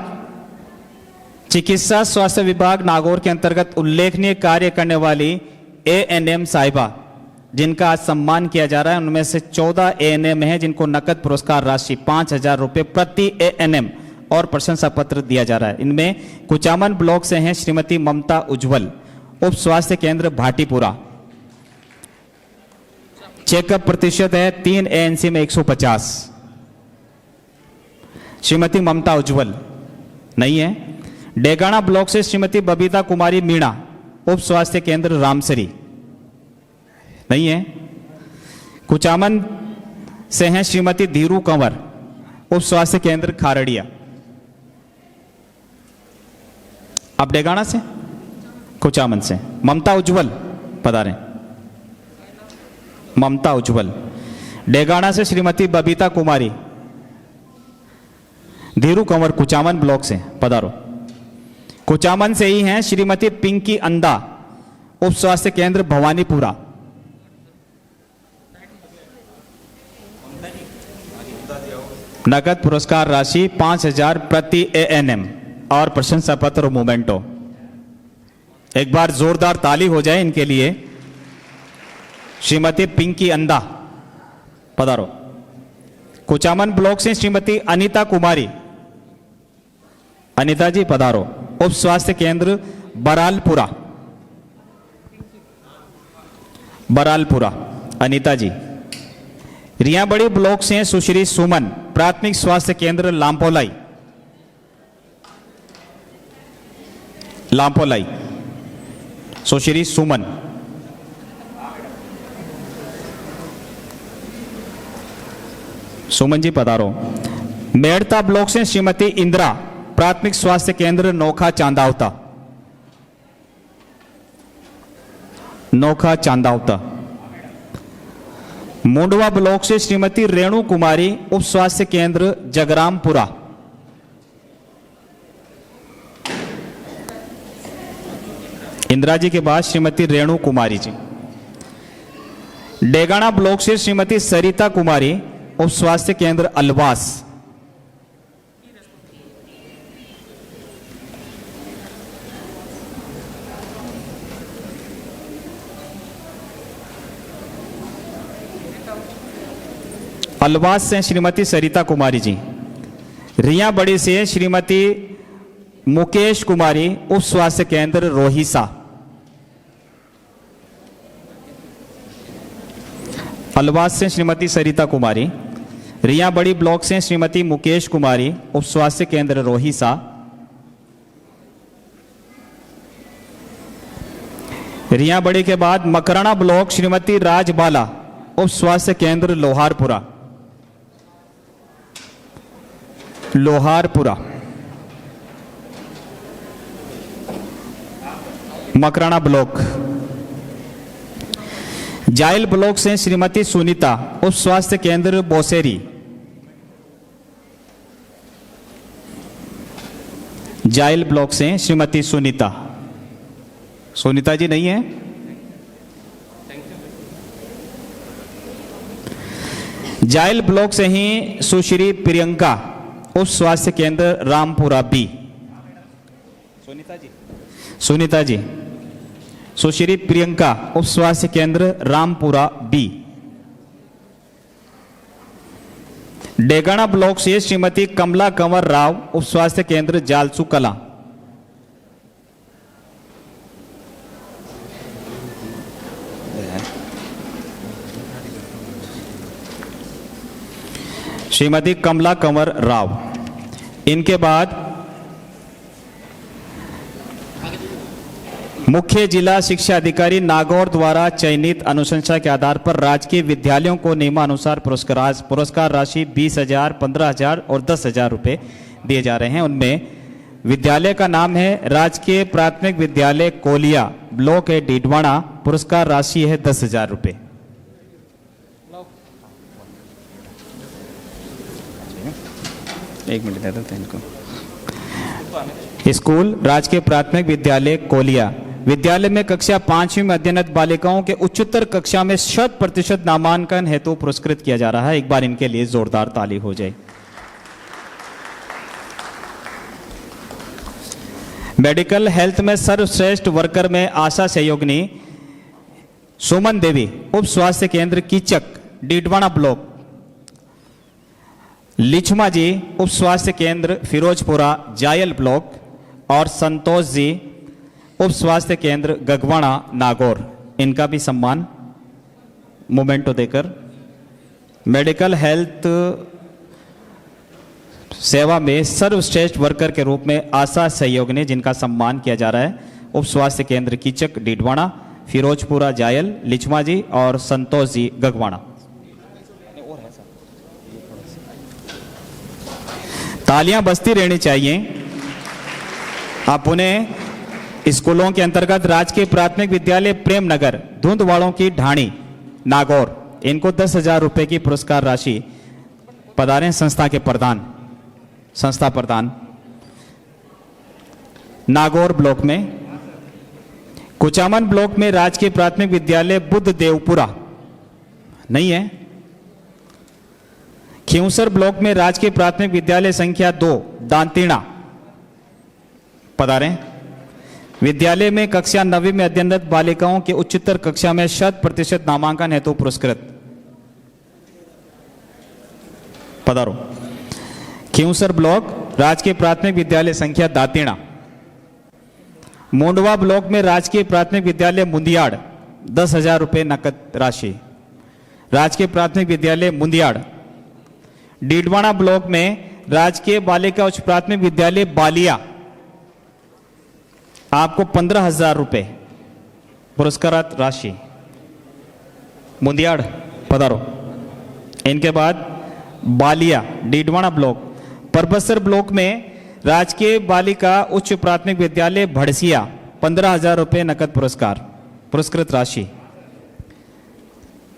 चिकित्सा स्वास्थ्य विभाग नागौर के अंतर्गत उल्लेखनीय कार्य करने वाली एएनएम साहिबा जिनका आज सम्मान किया जा रहा है, उनमें से 14 एएनएम हैं जिनको नकद पुरस्कार राशि 5,000 रुपए प्रति एएनएम और प्रशंसा पत्र दिया जा रहा है। इनमें कुचामन ब्लॉक से हैं श्रीमती ममता उज्जवल, उप स्वास्थ्य केंद्र भाटीपुरा, चेकअप प्रतिशत है 3 एएनसी में 150। श्रीमती ममता उज्जवल नहीं है। डेगाना ब्लॉक से श्रीमती बबीता कुमारी मीणा, उप स्वास्थ्य केंद्र रामसरी नहीं है। कुचामन से हैं श्रीमती धीरू कंवर, उप स्वास्थ्य केंद्र खारड़िया। अब डेगाना से, कुचामन से ममता उज्जवल पधारें। ममता उज्जवल। डेगाना से श्रीमती बबीता कुमारी, धीरू कंवर कुचामन ब्लॉक से पधारो। कुचामन से ही हैं श्रीमती पिंकी अंदा, उप स्वास्थ्य केंद्र भवानीपुरा। नकद पुरस्कार राशि 5,000 प्रति एएनएम और प्रशंसा पत्र मोमेंटो। एक बार जोरदार ताली हो जाए इनके लिए। श्रीमती पिंकी अंदा पधारो। कुचामन ब्लॉक से श्रीमती अनीता कुमारी, अनीता जी पधारो, उप स्वास्थ्य केंद्र बरालपुरा। बरालपुरा अनीता जी। रियाबड़ी ब्लॉक से सुश्री सुमन, प्राथमिक स्वास्थ्य केंद्र लांपोलाई। लांपोलाई सुश्री सुमन। सुमन जी पधारो। मेड़ता ब्लॉक से श्रीमती इंदिरा, प्राथमिक स्वास्थ्य केंद्र नोखा चांदावता। नोखा चांदावता। मुंडवा ब्लॉक से श्रीमती रेणु कुमारी, उप स्वास्थ्य केंद्र जगरामपुरा। इंदिरा जी के बाद श्रीमती रेणु कुमारी जी। डेगाना ब्लॉक से श्रीमती सरिता कुमारी, उप स्वास्थ्य केंद्र अलवास। अलवास से श्रीमती सरिता कुमारी जी। रियाबड़ी से श्रीमती मुकेश कुमारी, उप स्वास्थ्य केंद्र रोहिसा। अलवास से श्रीमती सरिता कुमारी। रियाबड़ी ब्लॉक से श्रीमती मुकेश कुमारी, उप स्वास्थ्य केंद्र रोहिसा। रियाबड़ी के बाद मकराना ब्लॉक श्रीमती राजबाला, उप स्वास्थ्य केंद्र लोहारपुरा। लोहारपुरा। मकराना ब्लॉक। जाइल ब्लॉक से श्रीमती सुनीता, उप स्वास्थ्य केंद्र बोसेरी। जाइल ब्लॉक से श्रीमती सुनीता। सुनीता जी नहीं है। जाइल ब्लॉक से ही सुश्री प्रियंका, उप स्वास्थ्य केंद्र रामपुरा बी। सुनीता जी। सुनीता जी। सुश्री प्रियंका, उप स्वास्थ्य केंद्र रामपुरा बी। डेगाना ब्लॉक से श्रीमती कमला कंवर राव, उप स्वास्थ्य केंद्र जालसू कला। श्रीमती कमला कंवर राव। इनके बाद मुख्य जिला शिक्षा अधिकारी नागौर द्वारा चयनित अनुशंसा के आधार पर राजकीय विद्यालयों को नियमानुसार पुरस्कार राशि 20,000, 15,000 और 10,000 रुपए दिए जा रहे हैं। उनमें विद्यालय का नाम है राजकीय प्राथमिक विद्यालय कोलिया, ब्लॉक है डीडवाना। पुरस्कार राशि है 10,000 रुपये। एक मिनट दे देते हैं इनको। स्कूल राजकीय प्राथमिक विद्यालय कोलिया, विद्यालय में कक्षा 5वीं में अध्ययनरत बालिकाओं के उच्चतर कक्षा में 100% नामांकन हेतु पुरस्कृत किया जा रहा है। एक बार इनके लिए जोरदार ताली हो जाए। मेडिकल हेल्थ में सर्वश्रेष्ठ वर्कर में आशा सहयोगिनी सुमन देवी, उप स्वास्थ्य केंद्र कीचक, डीडवाना ब्लॉक। लिछमा जी, उप स्वास्थ्य केंद्र फिरोजपुरा, जायल ब्लॉक। और संतोष जी, उप स्वास्थ्य केंद्र गगवाड़ा, नागौर। इनका भी सम्मान मोमेंटो देकर मेडिकल हेल्थ सेवा में सर्वश्रेष्ठ वर्कर के रूप में आशा सहयोगिनी, जिनका सम्मान किया जा रहा है, उप स्वास्थ्य केंद्र कीचक, डीडवाना, फिरोजपुरा, जायल, लिछमा जी और संतोष जी, गगवाड़ा। तालियां बजती रहनी चाहिए। आप उन्हें स्कूलों के अंतर्गत राजकीय प्राथमिक विद्यालय प्रेम नगर, धुंधवाड़ों की ढाणी, नागौर, इनको 10,000 रुपए की पुरस्कार राशि पधारे संस्था के प्रधान, संस्था प्रधान नागौर ब्लॉक में। कुचामन ब्लॉक में राजकीय प्राथमिक विद्यालय बुद्ध देवपुरा नहीं है। खियूसर ब्लॉक में राजकीय प्राथमिक विद्यालय संख्या 2 दांतीना पधारें। विद्यालय में कक्षा 9वीं में अध्ययनरत बालिकाओं के उच्चतर कक्षा में 100% नामांकन हेतु पुरस्कृत पधारो। खियूसर ब्लॉक राजकीय प्राथमिक विद्यालय संख्या दांतीना। मोंडवा ब्लॉक में राजकीय प्राथमिक विद्यालय मुंदियाड़, 10,000 रुपये नकद राशि। राजकीय प्राथमिक विद्यालय मुंदियाड़। डीडवाना ब्लॉक में राजकीय बालिका उच्च प्राथमिक विद्यालय बालिया, आपको 15,000 रुपये पुरस्कार राशि। मुंदियाड़ पधारो। इनके बाद बालिया, डीडवाना ब्लॉक। परबसर ब्लॉक में राजकीय बालिका उच्च प्राथमिक विद्यालय भड़सिया, 15,000 रुपये नकद पुरस्कार, पुरस्कृत राशि।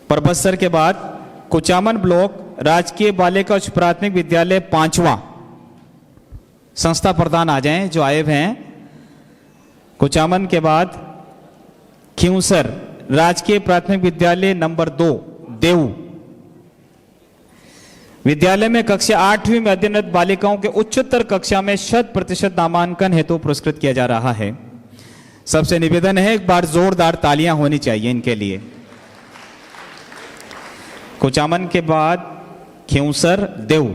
परबसर के बाद कुचामन ब्लॉक राजकीय बालिका उच्च प्राथमिक विद्यालय 5वां, संस्था प्रधान आ जाएं जो आए हुए हैं। कुचामन के बाद खियूसर राजकीय प्राथमिक विद्यालय नंबर 2 देऊ, विद्यालय में कक्षा 8वीं में अध्ययनरत बालिकाओं के उच्चतर कक्षा में 100% नामांकन हेतु पुरस्कृत किया जा रहा है। सबसे निवेदन है एक बार जोरदार तालियां होनी चाहिए इनके लिए। कुचामन के बाद खियूसर देऊ।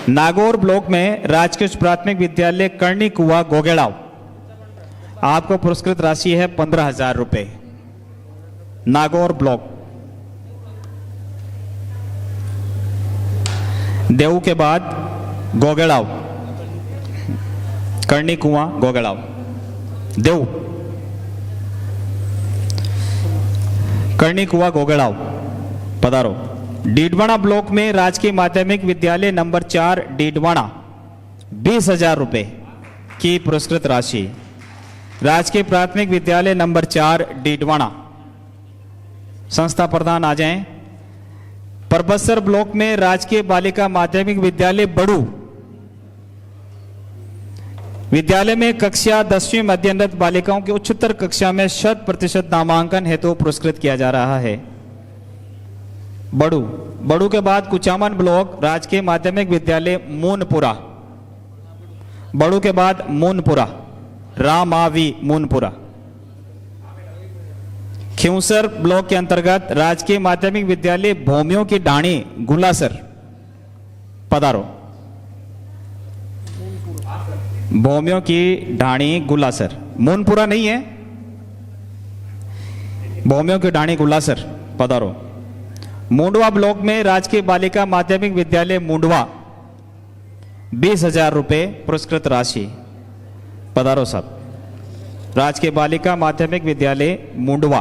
नागौर ब्लॉक में राजकीय उच्च प्राथमिक विद्यालय करनी कुआ गोगेड़ाव, आपको पुरस्कृत राशि है 15,000 रुपये। नागौर ब्लॉक। देऊ के बाद गोगेड़ाव, करनी कुआ गोगेड़ाव, देऊ, करनी कुआ गोगेड़ाव पधारो। डीडवाना ब्लॉक में राजकीय माध्यमिक विद्यालय नंबर 4 डीडवाना, 20,000 रुपये की पुरस्कृत राशि। राजकीय प्राथमिक विद्यालय नंबर 4 डीडवाना, संस्था प्रधान आ जाएं। परबसर ब्लॉक में राजकीय बालिका माध्यमिक विद्यालय बड़ू, विद्यालय में कक्षा 10वीं में अध्ययनरत बालिकाओं की उच्चतर कक्षा में 100% नामांकन हेतु पुरस्कृत किया जा रहा है। बड़ू। बड़ू के बाद कुचामन ब्लॉक राजकीय माध्यमिक विद्यालय मूनपुरा, बड़ू के बाद मूनपुरा, रामावी मूनपुरा। खियूसर ब्लॉक के अंतर्गत राजकीय माध्यमिक विद्यालय भूमियों की ढाणी गुलासर पधारो। भूमियों की ढाणी गुलासर, मूनपुरा नहीं है, भूमियों की ढाणी गुलासर पधारो। मुंडवा ब्लॉक में राजकीय बालिका माध्यमिक विद्यालय मुंडवा, 20,000 रुपये पुरस्कृत राशि पधारो साहब। राजकीय बालिका माध्यमिक विद्यालय मुंडवा।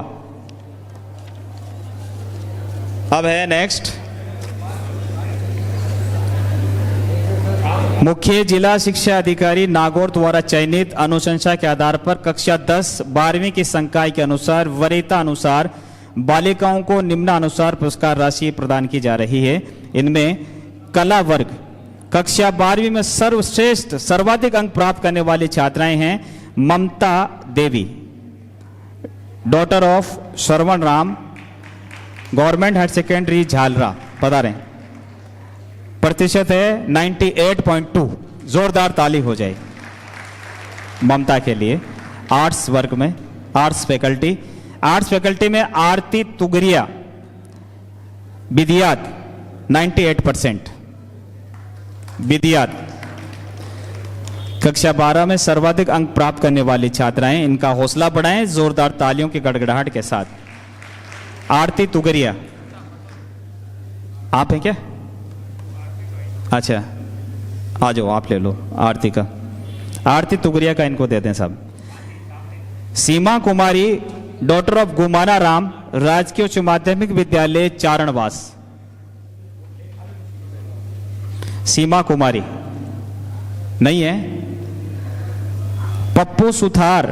अब है नेक्स्ट मुख्य जिला शिक्षा अधिकारी नागौर द्वारा चयनित अनुशंसा के आधार पर कक्षा 10 12वीं की संकाय के अनुसार वरीयता अनुसार बालिकाओं को निम्नानुसार पुरस्कार राशि प्रदान की जा रही है। इनमें कला वर्ग कक्षा 12वीं में सर्वश्रेष्ठ सर्वाधिक अंक प्राप्त करने वाली छात्राएं हैं Mamta Devi, daughter of Shravan Ram, government higher secondary Jhalra, बता रहे हैं। प्रतिशत है 98.2। जोरदार ताली हो जाए ममता के लिए। आर्ट्स वर्ग में आर्ट्स फैकल्टी में आरती तुगरिया विदियात 98%। विदियात कक्षा 12 में सर्वाधिक अंक प्राप्त करने वाली छात्राएं, इनका हौसला बढ़ाएं जोरदार तालियों की गड़गड़ाहट के साथ। आरती तुगरिया, आप हैं क्या? अच्छा, आ जाओ, आप ले लो आरती का। आरती तुगरिया का इनको दे दें सब। सीमा कुमारी, डॉटर ऑफ गुमाना राम, राजकीय उच्च माध्यमिक विद्यालय चारणवास। सीमा कुमारी नहीं है। पप्पू सुथार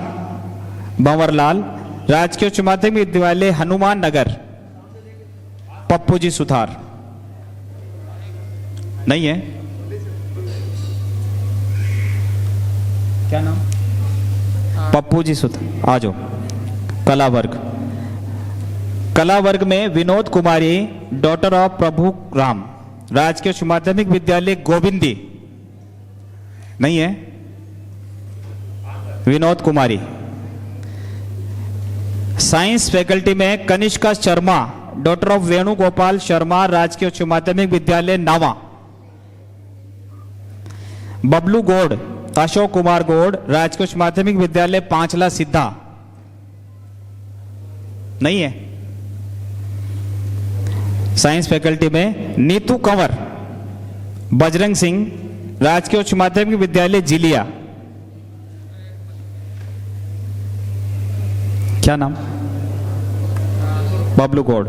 भंवरलाल, राजकीय उच्च माध्यमिक विद्यालय हनुमान नगर। पप्पू जी सुथार नहीं है। क्या नाम? पप्पू जी सुथार। आ जाओ। कला वर्ग में विनोद कुमारी, डॉटर ऑफ प्रभु राम, राजकीय उच्च माध्यमिक विद्यालय गोविंदी नहीं है। विनोद कुमारी। साइंस फैकल्टी में कनिष्का शर्मा, डॉटर ऑफ वेणुगोपाल शर्मा, राजकीय उच्च माध्यमिक विद्यालय नावा। बबलू गौड़, अशोक कुमार गौड़, राजकीय उच्च माध्यमिक विद्यालय पांचला सिद्धा नहीं है। साइंस फैकल्टी में नीतू कंवर, बजरंग सिंह, राजकीय उच्च माध्यमिक विद्यालय जिलिया। क्या नाम? बबलू गौड़।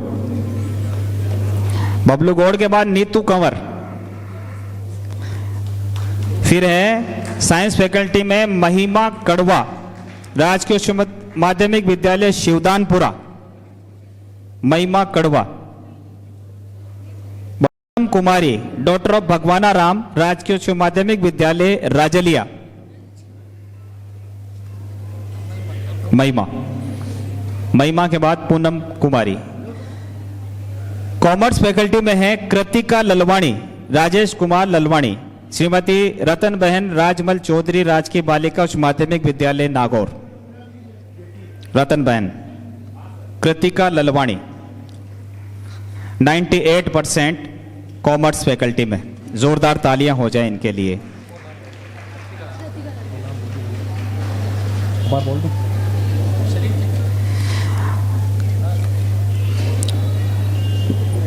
बबलू गौड़ के बाद नीतू कंवर। फिर है साइंस फैकल्टी में महिमा कड़वा, राजकीय उच्च माध्यमिक विद्यालय शिवदानपुरा। महिमा कड़वा। कुमारी, डॉक्टर ऑफ भगवाना राम, राजकीय उच्च माध्यमिक विद्यालय राजलिया। महिमा के बाद पूनम कुमारी। कॉमर्स फैकल्टी में है कृतिका ललवाणी, राजेश कुमार ललवाणी, श्रीमती रतन बहन राजमल चौधरी, राजकीय बालिका उच्च माध्यमिक विद्यालय नागौर। रतन बहन, कृतिका ललवाणी 98% कॉमर्स फैकल्टी में। जोरदार तालियां हो जाए इनके लिए।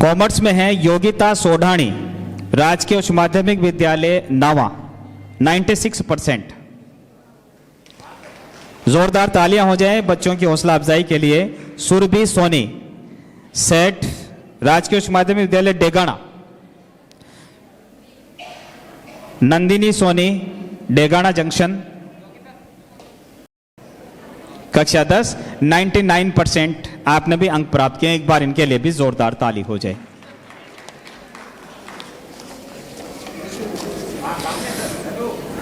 कॉमर्स में है योगिता सोढ़ाणी, राजकीय उच्च माध्यमिक विद्यालय नावा 96%। जोरदार तालियां हो जाए बच्चों की हौसला अफजाई के लिए। सुरभि सोनी, सेठ, राजकीय उच्च माध्यमिक विद्यालय डेगाना। नंदिनी सोनी, डेगाना जंक्शन, कक्षा 10 99%। आपने भी अंक प्राप्त किए, एक बार इनके लिए भी जोरदार ताली हो जाए।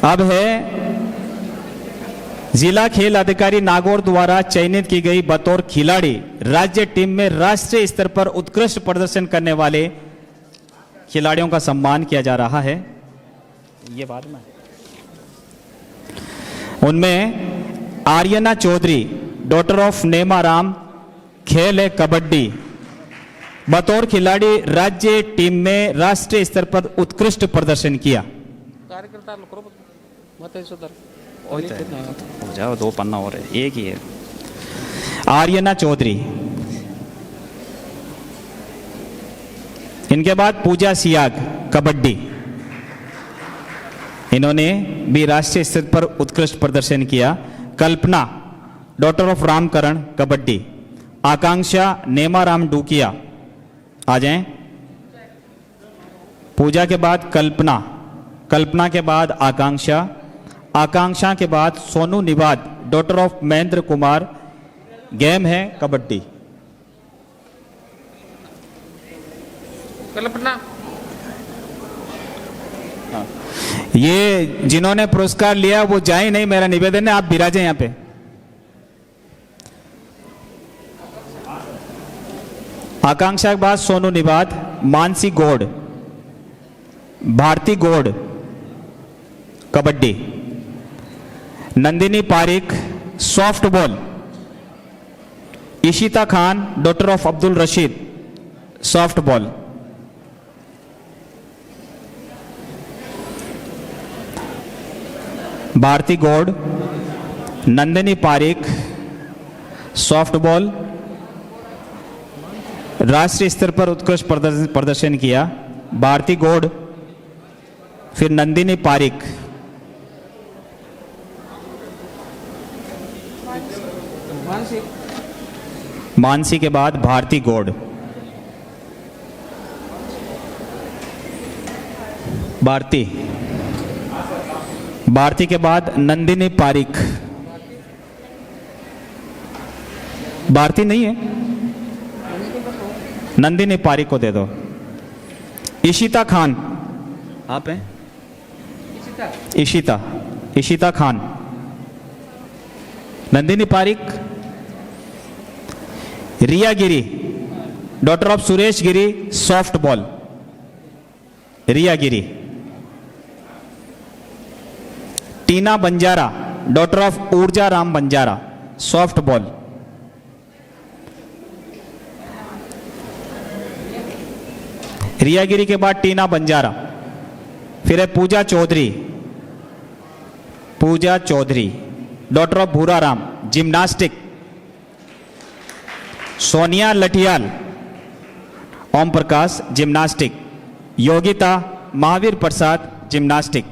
अब है जिला खेल अधिकारी नागौर द्वारा चयनित की गई बतौर खिलाड़ी राज्य टीम में राष्ट्रीय स्तर पर उत्कृष्ट प्रदर्शन करने वाले खिलाड़ियों का सम्मान किया जा रहा है। ये बाद में उनमें आर्यना चौधरी, डॉटर ऑफ नेमा राम, खेल है कबड्डी, बतौर खिलाड़ी राज्य टीम में राष्ट्रीय स्तर पर उत्कृष्ट प्रदर्शन किया। हो जाओ, 2 पन्ना और है, एक ही है। आर्यना चौधरी। इनके बाद पूजा सियाग, कबड्डी, इन्होंने भी राष्ट्रीय स्तर पर उत्कृष्ट प्रदर्शन किया। कल्पना, डॉटर ऑफ रामकरण, कबड्डी। आकांक्षा नेमाराम डूकिया, आ जाएं। पूजा के बाद कल्पना, कल्पना के बाद आकांक्षा, आकांक्षा के बाद Sonu Niwad daughter of Mahendra Kumar. Game है कबड्डी। कल्पना। ये जिन्होंने पुरस्कार लिया वो जाए नहीं, मेरा निवेदन है आप विराजे यहां पे। आकांक्षा के बाद Sonu Niwad, Mansi Gaur, Bharti Gaur kabaddi, Nandini Pareek softball, Ishita Khan daughter of Abdul Rashid softball, Bharti Gaur, Nandini Pareek softball, राष्ट्रीय स्तर पर उत्कृष्ट प्रदर्शन किया। भारती गौड़, फिर नंदिनी पारिक। मानसी के बाद भारती गौड़। भारती, भारती के बाद नंदिनी पारिक। भारती नहीं है, नंदिनी पारिक को दे दो। इशिता खान, आप हैं? Ishita, Ishita Khan, Nandini Pareek. Riya Giri daughter of Suresh Giri softball, Riya Giri. Tina Banjara daughter of Urja Ram Banjara softball. Riyagiri के बाद टीना बंजारा, फिर है Pooja Chaudhary, Pooja Chaudhary daughter of Bhura Ram gymnastic. Sonia Lathiyal, Om Prakash gymnastic. Yogita Mahavir Prasad gymnastic.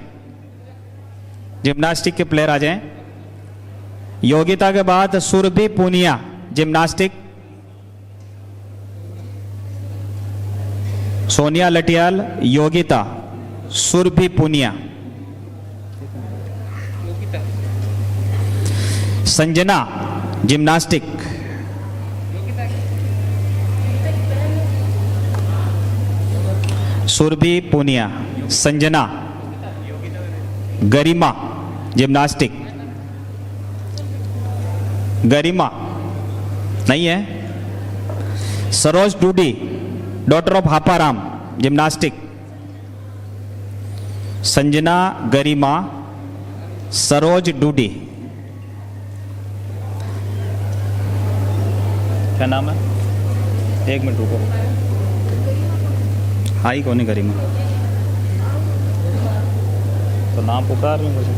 Gymnastic के प्लेयर आ जाएं। योगिता के बाद Surbhi Poonia gymnastic. Sonia Latiyal, Yogita, Surbhi Poonia. Sanjana gymnastic. Surbhi Poonia, Sanjana. Garima gymnastic. Garima नहीं है। Saroj Dudi daughter of Haparam gymnastic. Sanjana, Garima, Saroj Dudi. क्या नाम है? एक मिनट रुको। आई कौन है गरिमा? तो नाम पुकार रही मुझे।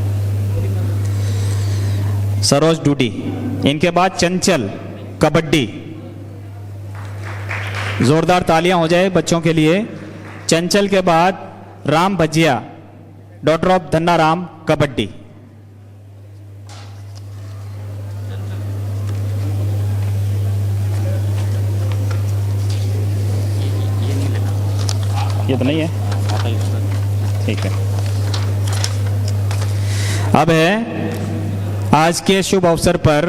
सरोज डूडी। इनके बाद चंचल कबड्डी। जोरदार तालियां हो जाए बच्चों के लिए। चंचल के बाद राम भजिया डॉटर ऑफ धन्ना राम कबड्डी। ये तो नहीं है, ठीक है। अब है आज के शुभ अवसर पर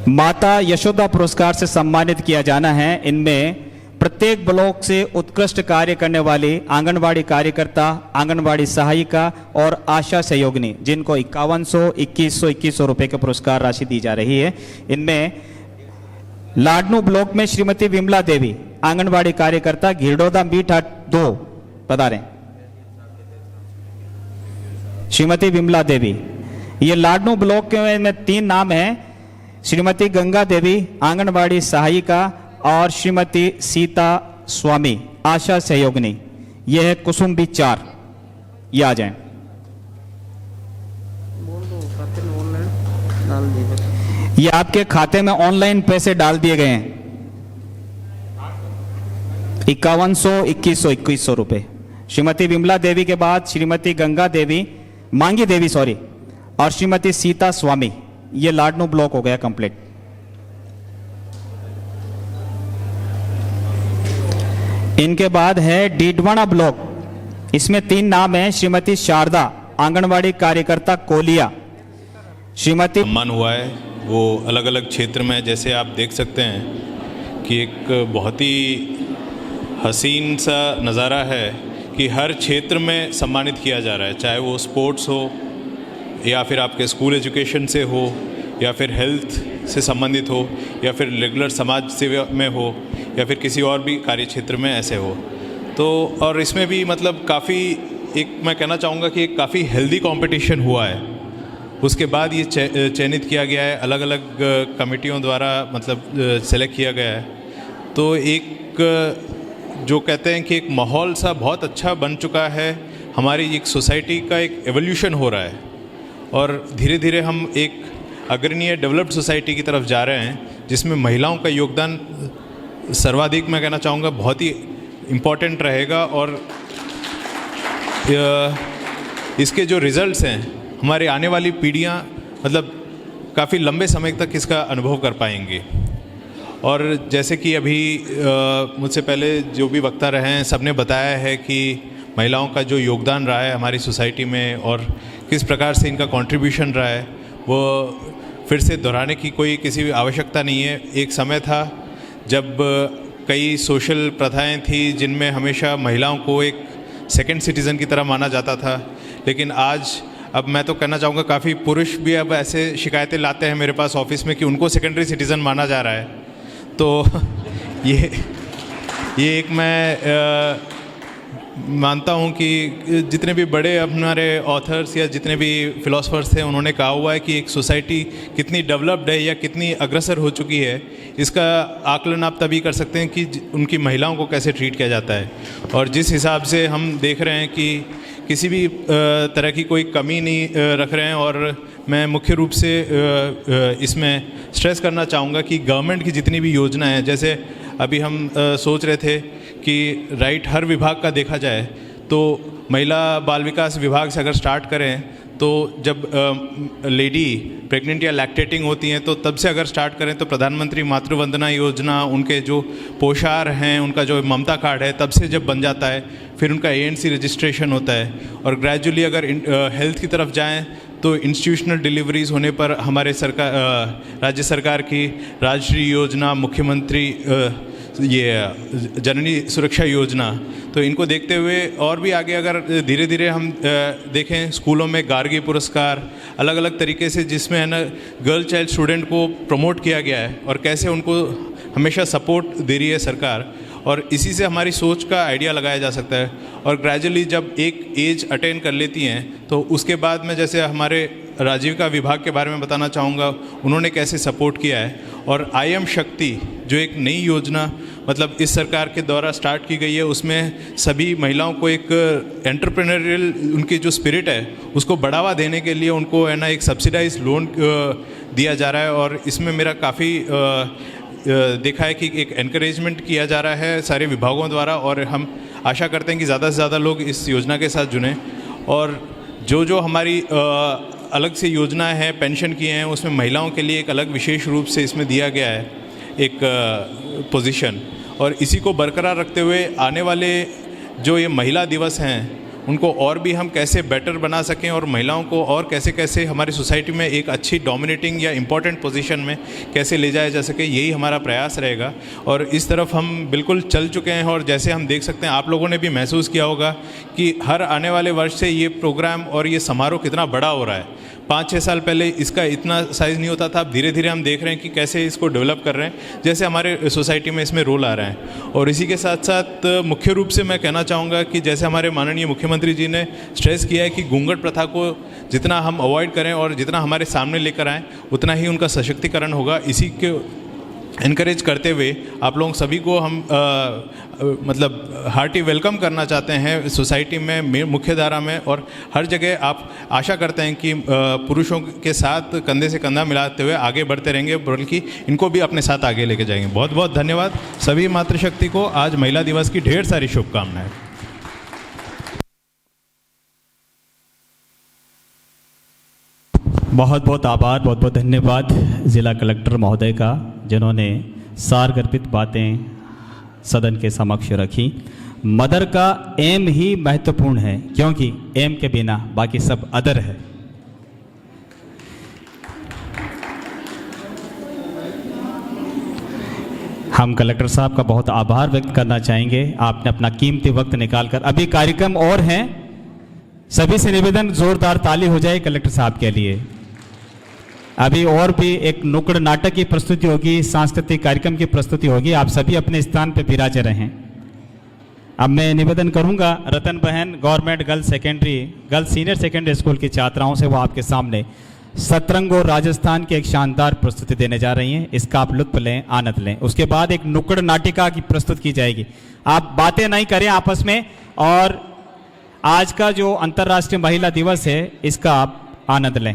माता यशोदा पुरस्कार से सम्मानित किया जाना है। इनमें प्रत्येक ब्लॉक से उत्कृष्ट कार्य करने वाली आंगनवाड़ी कार्यकर्ता, आंगनवाड़ी सहायिका और आशा सहयोगिनी, जिनको 5100, 2100 रुपए के पुरस्कार राशि दी जा रही है। इनमें लाडनू ब्लॉक में श्रीमती विमला देवी, आंगनवाड़ी कार्यकर्ता, घिरडोदा मीठा 2 बता रहे हैं, श्रीमती विमला देवी। ये लाडनू ब्लॉक के में 3 नाम हैं, श्रीमती गंगा देवी आंगनवाड़ी सहायिका और श्रीमती सीता स्वामी आशा सहयोगिनी। यह है कुसुम्बी 4। ये आ जाएं। ये आपके खाते में ऑनलाइन पैसे डाल दिए गए हैं। 5100, 2100 रुपए। श्रीमती विमला देवी के बाद श्रीमती गंगा देवी, मांगी देवी सॉरी, और श्रीमती सीता स्वामी। ये लाडनू ब्लॉक हो गया कंप्लीट। इनके बाद है डीडवाना ब्लॉक, इसमें 3 नाम हैं। श्रीमती शारदा, आंगनवाड़ी कार्यकर्ता कोलिया। श्रीमती सम्मान हुआ है वो अलग अलग क्षेत्र में, जैसे आप देख सकते हैं कि एक बहुत ही हसीन सा नज़ारा है कि हर क्षेत्र में सम्मानित किया जा रहा है, चाहे वो स्पोर्ट्स हो या फिर आपके स्कूल एजुकेशन से हो या फिर हेल्थ से संबंधित हो या फिर रेगुलर समाज सेवा में हो या फिर किसी और भी कार्य क्षेत्र में ऐसे हो। तो और इसमें भी मतलब काफ़ी एक मैं कहना चाहूँगा कि एक काफ़ी हेल्दी कंपटीशन हुआ है। उसके बाद ये चयनित किया गया है, अलग अलग कमेटियों द्वारा मतलब सेलेक्ट किया गया है। तो एक जो कहते हैं कि एक माहौल सा बहुत अच्छा बन चुका है, हमारी एक सोसाइटी का एक एवोल्यूशन हो रहा है और धीरे धीरे हम एक अग्रणीय डेवलप्ड सोसाइटी की तरफ जा रहे हैं, जिसमें महिलाओं का योगदान सर्वाधिक मैं कहना चाहूँगा बहुत ही इम्पोर्टेंट रहेगा। और इसके जो रिज़ल्ट्स हैं हमारे आने वाली पीढ़ियाँ मतलब काफ़ी लंबे समय तक इसका अनुभव कर पाएंगी। और जैसे कि अभी मुझसे पहले जो भी वक्ता रहे हैं सबने बताया है कि महिलाओं का जो योगदान रहा है हमारी सोसाइटी में और किस प्रकार से इनका कंट्रीब्यूशन रहा है, वो फिर से दोहराने की कोई किसी भी आवश्यकता नहीं है। एक समय था जब कई सोशल प्रथाएं थी जिनमें हमेशा महिलाओं को एक सेकंड सिटीज़न की तरह माना जाता था, लेकिन आज अब मैं तो कहना चाहूँगा काफ़ी पुरुष भी अब ऐसे शिकायतें लाते हैं मेरे पास ऑफिस में कि उनको सेकेंडरी सिटीज़न माना जा रहा है। तो ये एक मैं मानता हूँ कि जितने भी बड़े हमारे ऑथर्स या जितने भी फिलोसफर्स थे उन्होंने कहा हुआ है कि एक सोसाइटी कितनी डेवलप्ड है या कितनी अग्रसर हो चुकी है, इसका आकलन आप तभी कर सकते हैं कि उनकी महिलाओं को कैसे ट्रीट किया जाता है। और जिस हिसाब से हम देख रहे हैं कि किसी भी तरह की कोई कमी नहीं रख रहे हैं। और मैं मुख्य रूप से इसमें स्ट्रेस करना चाहूँगा कि गवर्नमेंट की जितनी भी योजना है, जैसे अभी हम सोच रहे थे कि राइट हर विभाग का देखा जाए तो महिला बाल विकास विभाग से अगर स्टार्ट करें तो जब लेडी प्रेग्नेंट या लैक्टेटिंग होती हैं तो तब से अगर स्टार्ट करें तो प्रधानमंत्री मातृ वंदना योजना, उनके जो पोषार हैं, उनका जो ममता कार्ड है तब से जब बन जाता है, फिर उनका ANC रजिस्ट्रेशन होता है। और ग्रेजुअली अगर हेल्थ की तरफ जाएं तो इंस्टीट्यूशनल डिलीवरीज होने पर हमारे राज्य सरकार की राजश्री योजना, मुख्यमंत्री ये जननी सुरक्षा योजना, तो इनको देखते हुए और भी आगे अगर धीरे धीरे हम देखें स्कूलों में गार्गी पुरस्कार अलग अलग तरीके से जिसमें है ना गर्ल चाइल्ड स्टूडेंट को प्रमोट किया गया है और कैसे उनको हमेशा सपोर्ट दे रही है सरकार। और इसी से हमारी सोच का आइडिया लगाया जा सकता है। और ग्रेजुअली जब एक एज अटेन कर लेती हैं तो उसके बाद में जैसे हमारे राजीविका विभाग के बारे में बताना चाहूँगा, उन्होंने कैसे सपोर्ट किया है। और IM शक्ति जो एक नई योजना मतलब इस सरकार के द्वारा स्टार्ट की गई है, उसमें सभी महिलाओं को एक एंटरप्रेन्योरियल उनकी जो स्पिरिट है उसको बढ़ावा देने के लिए उनको है ना एक सब्सिडाइज लोन दिया जा रहा है। और इसमें मेरा काफ़ी देखा है कि एक एनकरेजमेंट किया जा रहा है सारे विभागों द्वारा। और हम आशा करते हैं कि ज़्यादा से ज़्यादा लोग इस योजना के साथ जुड़ें। और जो हमारी अलग से योजनाएं हैं पेंशन की हैं, उसमें महिलाओं के लिए एक अलग विशेष रूप से इसमें दिया गया है एक पोजीशन। और इसी को बरकरार रखते हुए आने वाले जो ये महिला दिवस हैं उनको और भी हम कैसे बेटर बना सकें और महिलाओं को और कैसे कैसे हमारी सोसाइटी में एक अच्छी डोमिनेटिंग या इम्पॉर्टेंट पोजीशन में कैसे ले जाया जा सके, यही हमारा प्रयास रहेगा। और इस तरफ हम बिल्कुल चल चुके हैं। और जैसे हम देख सकते हैं, आप लोगों ने भी महसूस किया होगा कि हर आने वाले वर्ष से ये प्रोग्राम और ये समारोह कितना बड़ा हो रहा है। 5-6 साल पहले इसका इतना साइज़ नहीं होता था, अब धीरे धीरे हम देख रहे हैं कि कैसे इसको डेवलप कर रहे हैं, जैसे हमारे सोसाइटी में इसमें रोल आ रहा है। और इसी के साथ साथ मुख्य रूप से मैं कहना चाहूँगा कि जैसे हमारे माननीय मुख्यमंत्री जी ने स्ट्रेस किया है कि घूंघट प्रथा को जितना हम अवॉइड करें और जितना हमारे सामने लेकर आएँ उतना ही उनका सशक्तिकरण होगा। इसी के इनकरेज करते हुए आप लोग सभी को हम मतलब हार्टी वेलकम करना चाहते हैं सोसाइटी में, मुख्य धारा में और हर जगह। आप आशा करते हैं कि पुरुषों के साथ कंधे से कंधा मिलाते हुए आगे बढ़ते रहेंगे, बल्कि इनको भी अपने साथ आगे लेके जाएंगे। बहुत बहुत धन्यवाद सभी मातृशक्ति को। आज महिला दिवस की ढेर सारी शुभकामनाएं। बहुत बहुत आभार, बहुत बहुत धन्यवाद जिला कलेक्टर महोदय का, जिन्होंने सारगर्भित बातें सदन के समक्ष रखी। मदर का एम ही महत्वपूर्ण है, क्योंकि एम के बिना बाकी सब अदर है। हम कलेक्टर साहब का बहुत आभार व्यक्त करना चाहेंगे, आपने अपना कीमती वक्त निकालकर। अभी कार्यक्रम और हैं, सभी से निवेदन जोरदार ताली हो जाए कलेक्टर साहब के लिए। अभी और भी एक नुक्कड़ नाटक की प्रस्तुति होगी, सांस्कृतिक कार्यक्रम की प्रस्तुति होगी, आप सभी अपने स्थान पर विराजे रहें। अब मैं निवेदन करूंगा रतन बहन government girls senior secondary school की छात्राओं से, वो आपके सामने सतरंग और राजस्थान की एक शानदार प्रस्तुति देने जा रही हैं। इसका आप लुत्फ लें, आनंद लें। उसके बाद एक नुक्कड़ नाटिका की प्रस्तुत की जाएगी। आप बातें नहीं करें आपस में, और आज का जो अंतर्राष्ट्रीय महिला दिवस है इसका आप आनंद लें।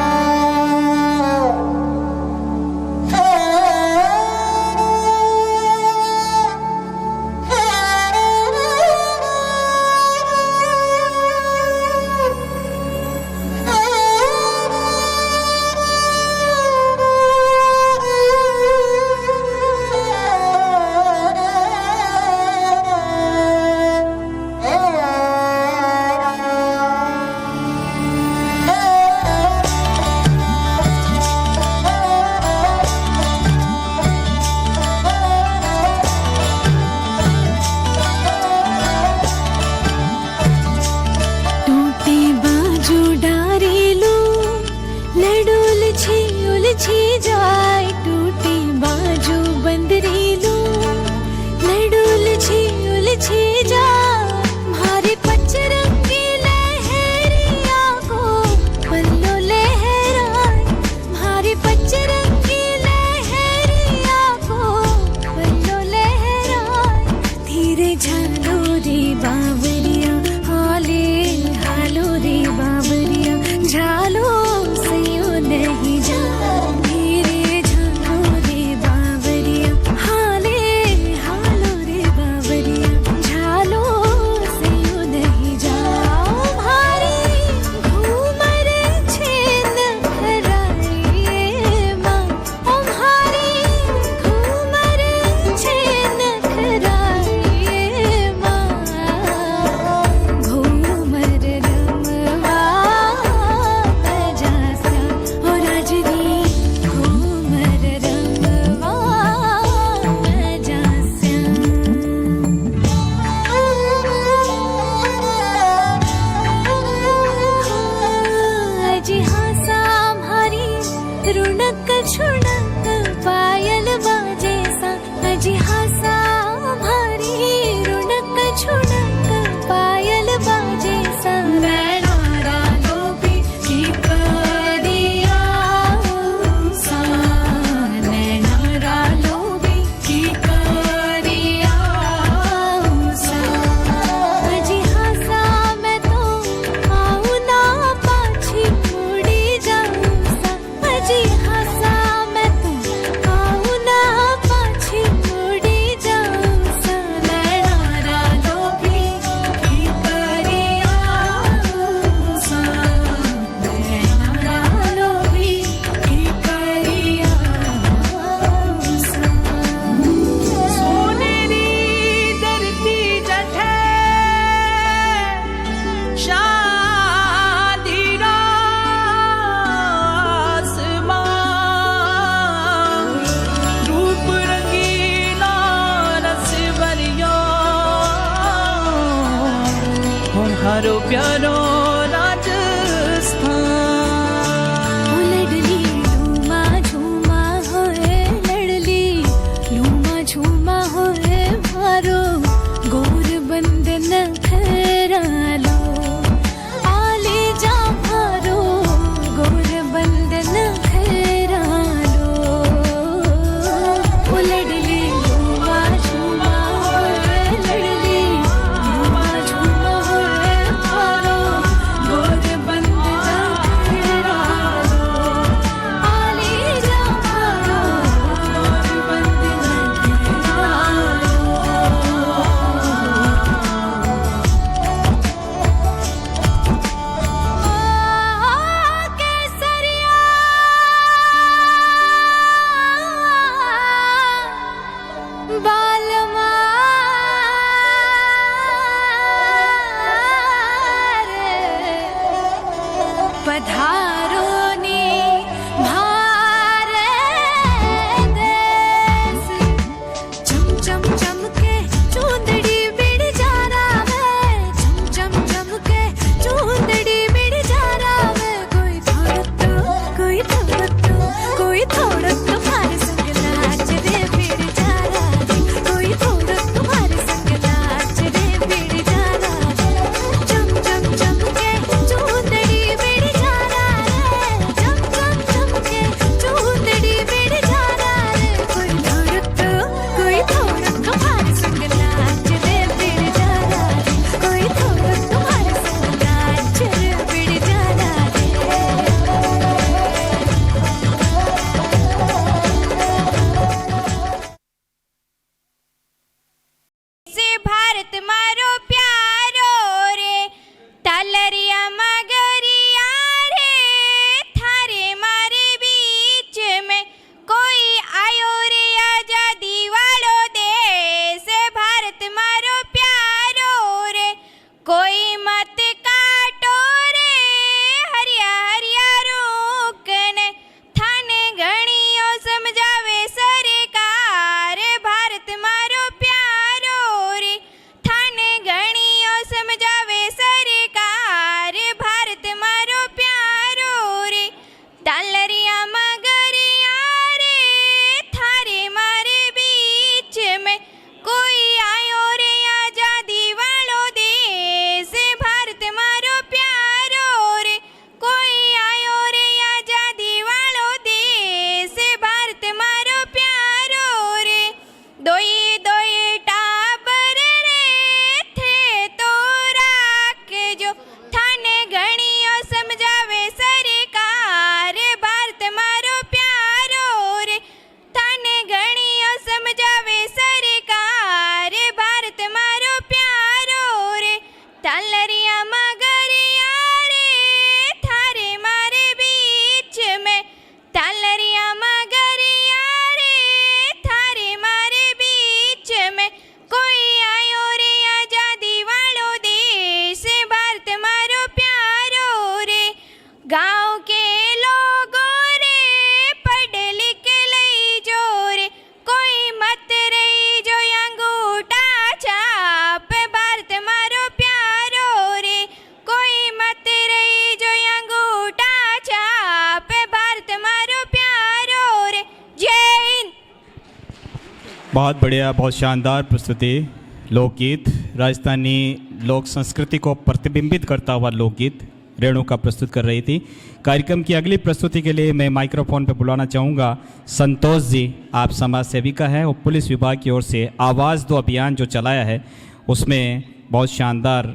बहुत बढ़िया, बहुत शानदार प्रस्तुति। लोकगीत, राजस्थानी लोक संस्कृति को प्रतिबिंबित करता हुआ लोकगीत रेणुका प्रस्तुत कर रही थी। कार्यक्रम की अगली प्रस्तुति के लिए मैं माइक्रोफोन पर बुलाना चाहूँगा संतोष जी। आप समाज सेविका हैं और पुलिस विभाग की ओर से आवाज़ दो अभियान जो चलाया है उसमें बहुत शानदार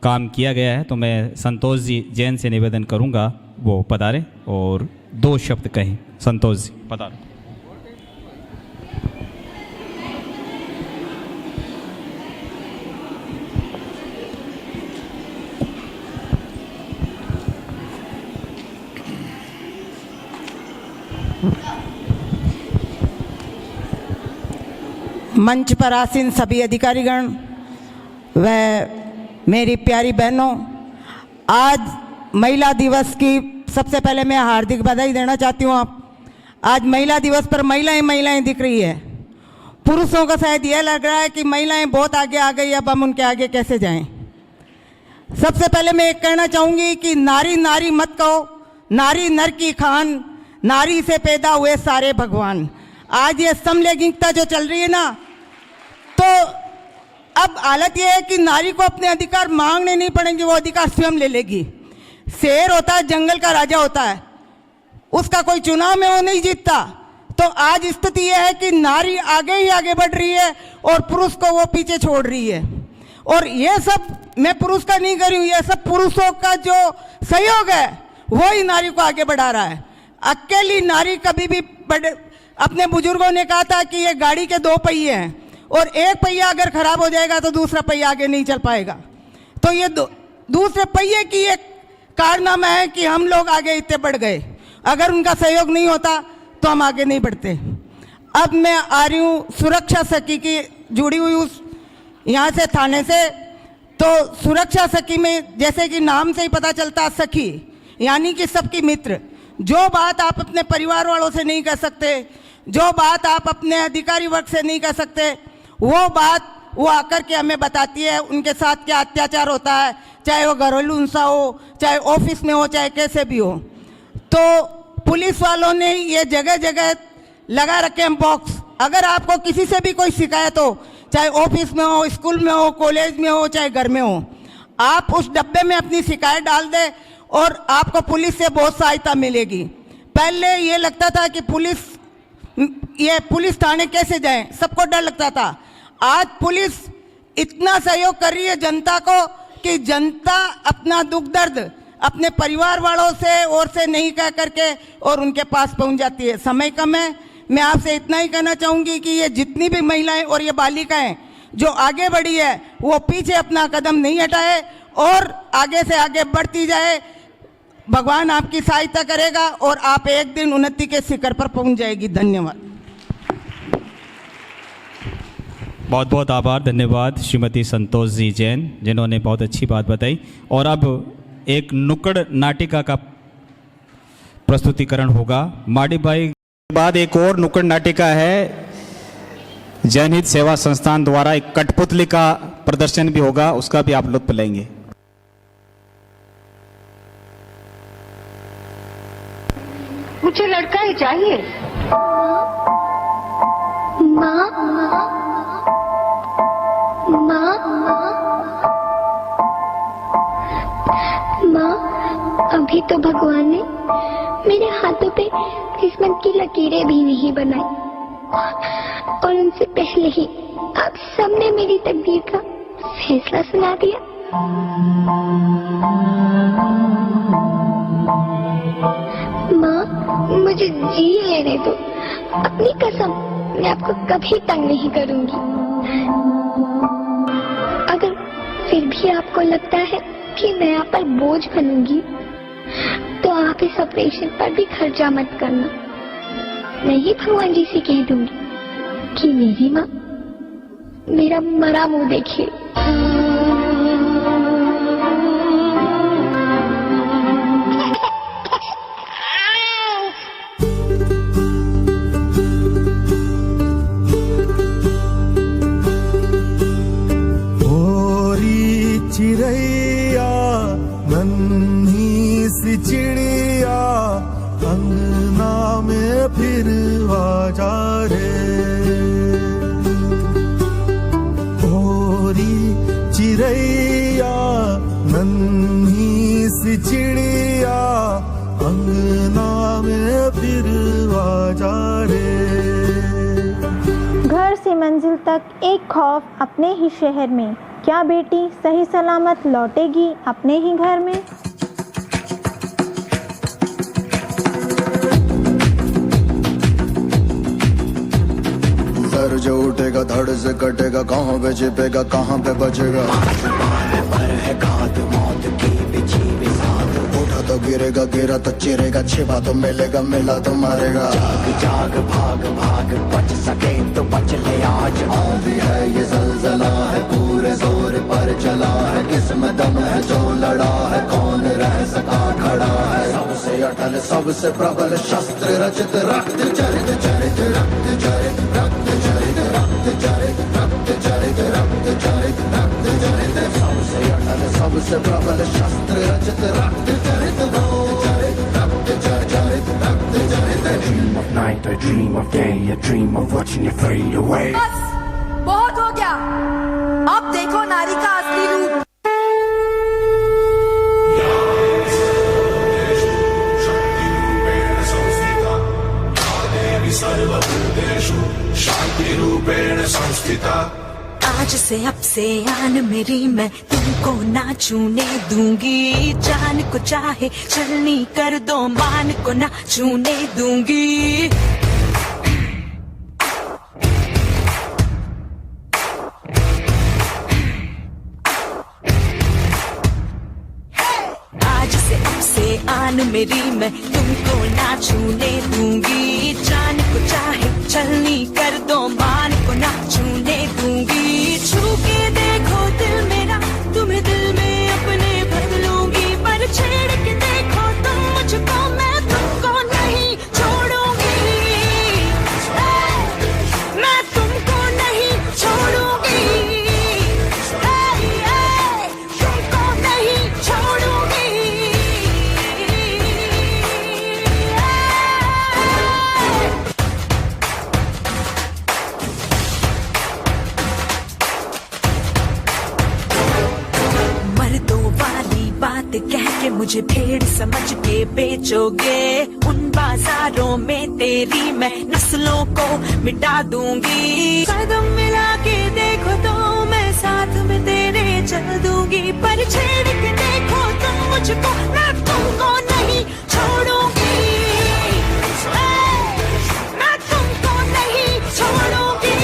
काम किया गया है। तो मैं संतोष जी जैन से निवेदन करूँगा वो पधारें और 2 शब्द कहें। संतोष जी पधारें। मंच पर आसीन सभी अधिकारीगण व मेरी प्यारी बहनों, आज महिला दिवस की सबसे पहले मैं हार्दिक बधाई देना चाहती हूँ। आज महिला दिवस पर महिलाएं दिख रही है। पुरुषों का शायद यह लग रहा है कि महिलाएं बहुत आगे आ गई, अब हम उनके आगे कैसे जाएं। सबसे पहले मैं एक कहना चाहूँगी कि नारी नारी मत कहो, नारी नर की खान, नारी से पैदा हुए सारे भगवान। आज ये समलैंगिकता जो चल रही है ना, तो अब हालत ये है कि नारी को अपने अधिकार मांगने नहीं पड़ेंगे, वो अधिकार स्वयं ले लेगी। शेर होता है, जंगल का राजा होता है, उसका कोई चुनाव में वो नहीं जीतता। तो आज स्थिति ये है कि नारी आगे ही आगे बढ़ रही है और पुरुष को वो पीछे छोड़ रही है। और ये सब मैं पुरुष का नहीं कर रही हूँ, ये सब पुरुषों का जो सहयोग है वो ही नारी को आगे बढ़ा रहा है। अकेली नारी कभी भी अपने बुजुर्गों ने कहा था कि ये गाड़ी के 2 पहिए हैं और एक पहिया अगर खराब हो जाएगा तो दूसरा पहिया आगे नहीं चल पाएगा। तो ये दूसरे पहिए की एक कारनामा है कि हम लोग आगे इतने बढ़ गए। अगर उनका सहयोग नहीं होता तो हम आगे नहीं बढ़ते। अब मैं आ रही हूँ सुरक्षा सखी की जुड़ी हुई उस यहाँ से थाने से। तो सुरक्षा सखी में जैसे कि नाम से ही पता चलता है, सखी यानी कि सबकी मित्र। जो बात आप अपने परिवार वालों से नहीं कर सकते, जो बात आप अपने अधिकारी वर्ग से नहीं कर सकते, वो बात वो आकर के हमें बताती है उनके साथ क्या अत्याचार होता है, चाहे वो घरेलू हिंसा हो, चाहे ऑफिस में हो, चाहे कैसे भी हो। तो पुलिस वालों ने ये जगह जगह लगा रखे हैं बॉक्स। अगर आपको किसी से भी कोई शिकायत हो, चाहे ऑफिस में हो, स्कूल में हो, कॉलेज में हो, चाहे घर में हो, आप उस डब्बे में अपनी शिकायत डाल दें और आपको पुलिस से बहुत सहायता मिलेगी। पहले ये लगता था कि पुलिस थाने कैसे जाएं, सबको डर लगता था। आज पुलिस इतना सहयोग कर रही है जनता को कि जनता अपना दुख दर्द अपने परिवार वालों से और से नहीं कह करके और उनके पास पहुंच जाती है। समय कम है, मैं आपसे इतना ही कहना चाहूँगी कि ये जितनी भी महिलाएं और ये बालिकाएं जो आगे बढ़ी है वो पीछे अपना कदम नहीं हटाए और आगे से आगे बढ़ती जाए। भगवान आपकी सहायता करेगा और आप एक दिन उन्नति के शिखर पर पहुंच जाएगी। धन्यवाद। बहुत बहुत आभार, धन्यवाद श्रीमती संतोष जी जैन, जिन्होंने बहुत अच्छी बात बताई। और अब एक नुक्कड़ नाटिका का प्रस्तुतिकरण होगा माडी भाई के बाद। एक और नुक्कड़ नाटिका है जनहित सेवा संस्थान द्वारा, एक कठपुतली का प्रदर्शन भी होगा, उसका भी आप लुत्फ लेंगे। मुझे लड़का ही चाहिए। माँ, माँ, माँ, अभी तो भगवान ने मेरे हाथों पे किस्मत की लकीरें भी नहीं बनाई और उनसे पहले ही आप सबने मेरी तकदीर का फैसला सुना दिया। माँ, मुझे जी लेने दो। अपनी कसम, मैं आपको कभी तंग नहीं करूंगी। अगर फिर भी आपको लगता है कि मैं आप पर बोझ बनूंगी तो आप इस ऑपरेशन पर भी खर्चा मत करना। मैं ही भगवान जी से कह दूंगी कि मेरी माँ मेरा मरा मुंह देखे। चिड़ैया नन्ही सी चिड़िया अंगना में फिर आ जा रे। जा रे। घर से मंजिल तक एक खौफ अपने ही शहर में, क्या बेटी सही सलामत लौटेगी अपने ही घर में। सर जो उठेगा धड़ से कटेगा, कहाँ पे छिपेगा कहाँ पे बचेगा। उठा तो गिरेगा, गिरा तो चिरेगा, छिपा तो मिलेगा, मिला तो मारेगा। जाग जाग भाग भाग बच सके तो बच ले आज। आंधी है ये ज़लज़ला है, पूरे जोर पर चला है। किस्मत दम है जो लड़ा है, कौन रह सका खड़ा है। सबसे अटल सबसे प्रबल शस्त्र रचित, रक्त चरित चरित रक्त चरित रक्त चरित रक्त चरित रक्त चरित रक्त चरित रक्त चरित। सबसे अटल सबसे प्रबल शस्त्र रचित, रक्त चरित रक्त चरित रक्त चरित रक्त चरित। I dream of night, I dream of day, I dream of watching you fade away. बस बहुत हो गया, अब देखो नारी का असली रूप। शांति रूपेण संस्थिता। आज से अब से आन मेरी, मैं तुमको ना छूने दूंगी। जान को चाहे छलनी कर दो, मान को ना छूने दूंगी। आज से अब से आन मेरी, मैं तुमको ना छूने दूंगी। जान को चाहे छलनी कर दो, मान को ना छूने दूंगी। छू के देखो दिल मेरा, तुम्हें दिल में अपने भर लूंगी। पर छेड़ के देखो तुम मुझको, मैं तुमको नहीं छोड़ूंगी। मैं तुमको नहीं छोड़ूंगी, तुमको नहीं छोड़ूंगी। मर्दों वाली बात कह के मुझे भेड़ समझ के बेचोगे। उन बाजारों में तेरी मैं नस्लों को मिटा दूंगी। कदम मिला के देखो तो मैं साथ में तेरे चल दूंगी। पर छेड़ के देखो तुम मुझको, मैं तुमको नहीं छोड़ूंगी। मैं तुमको नहीं छोड़ूंगी।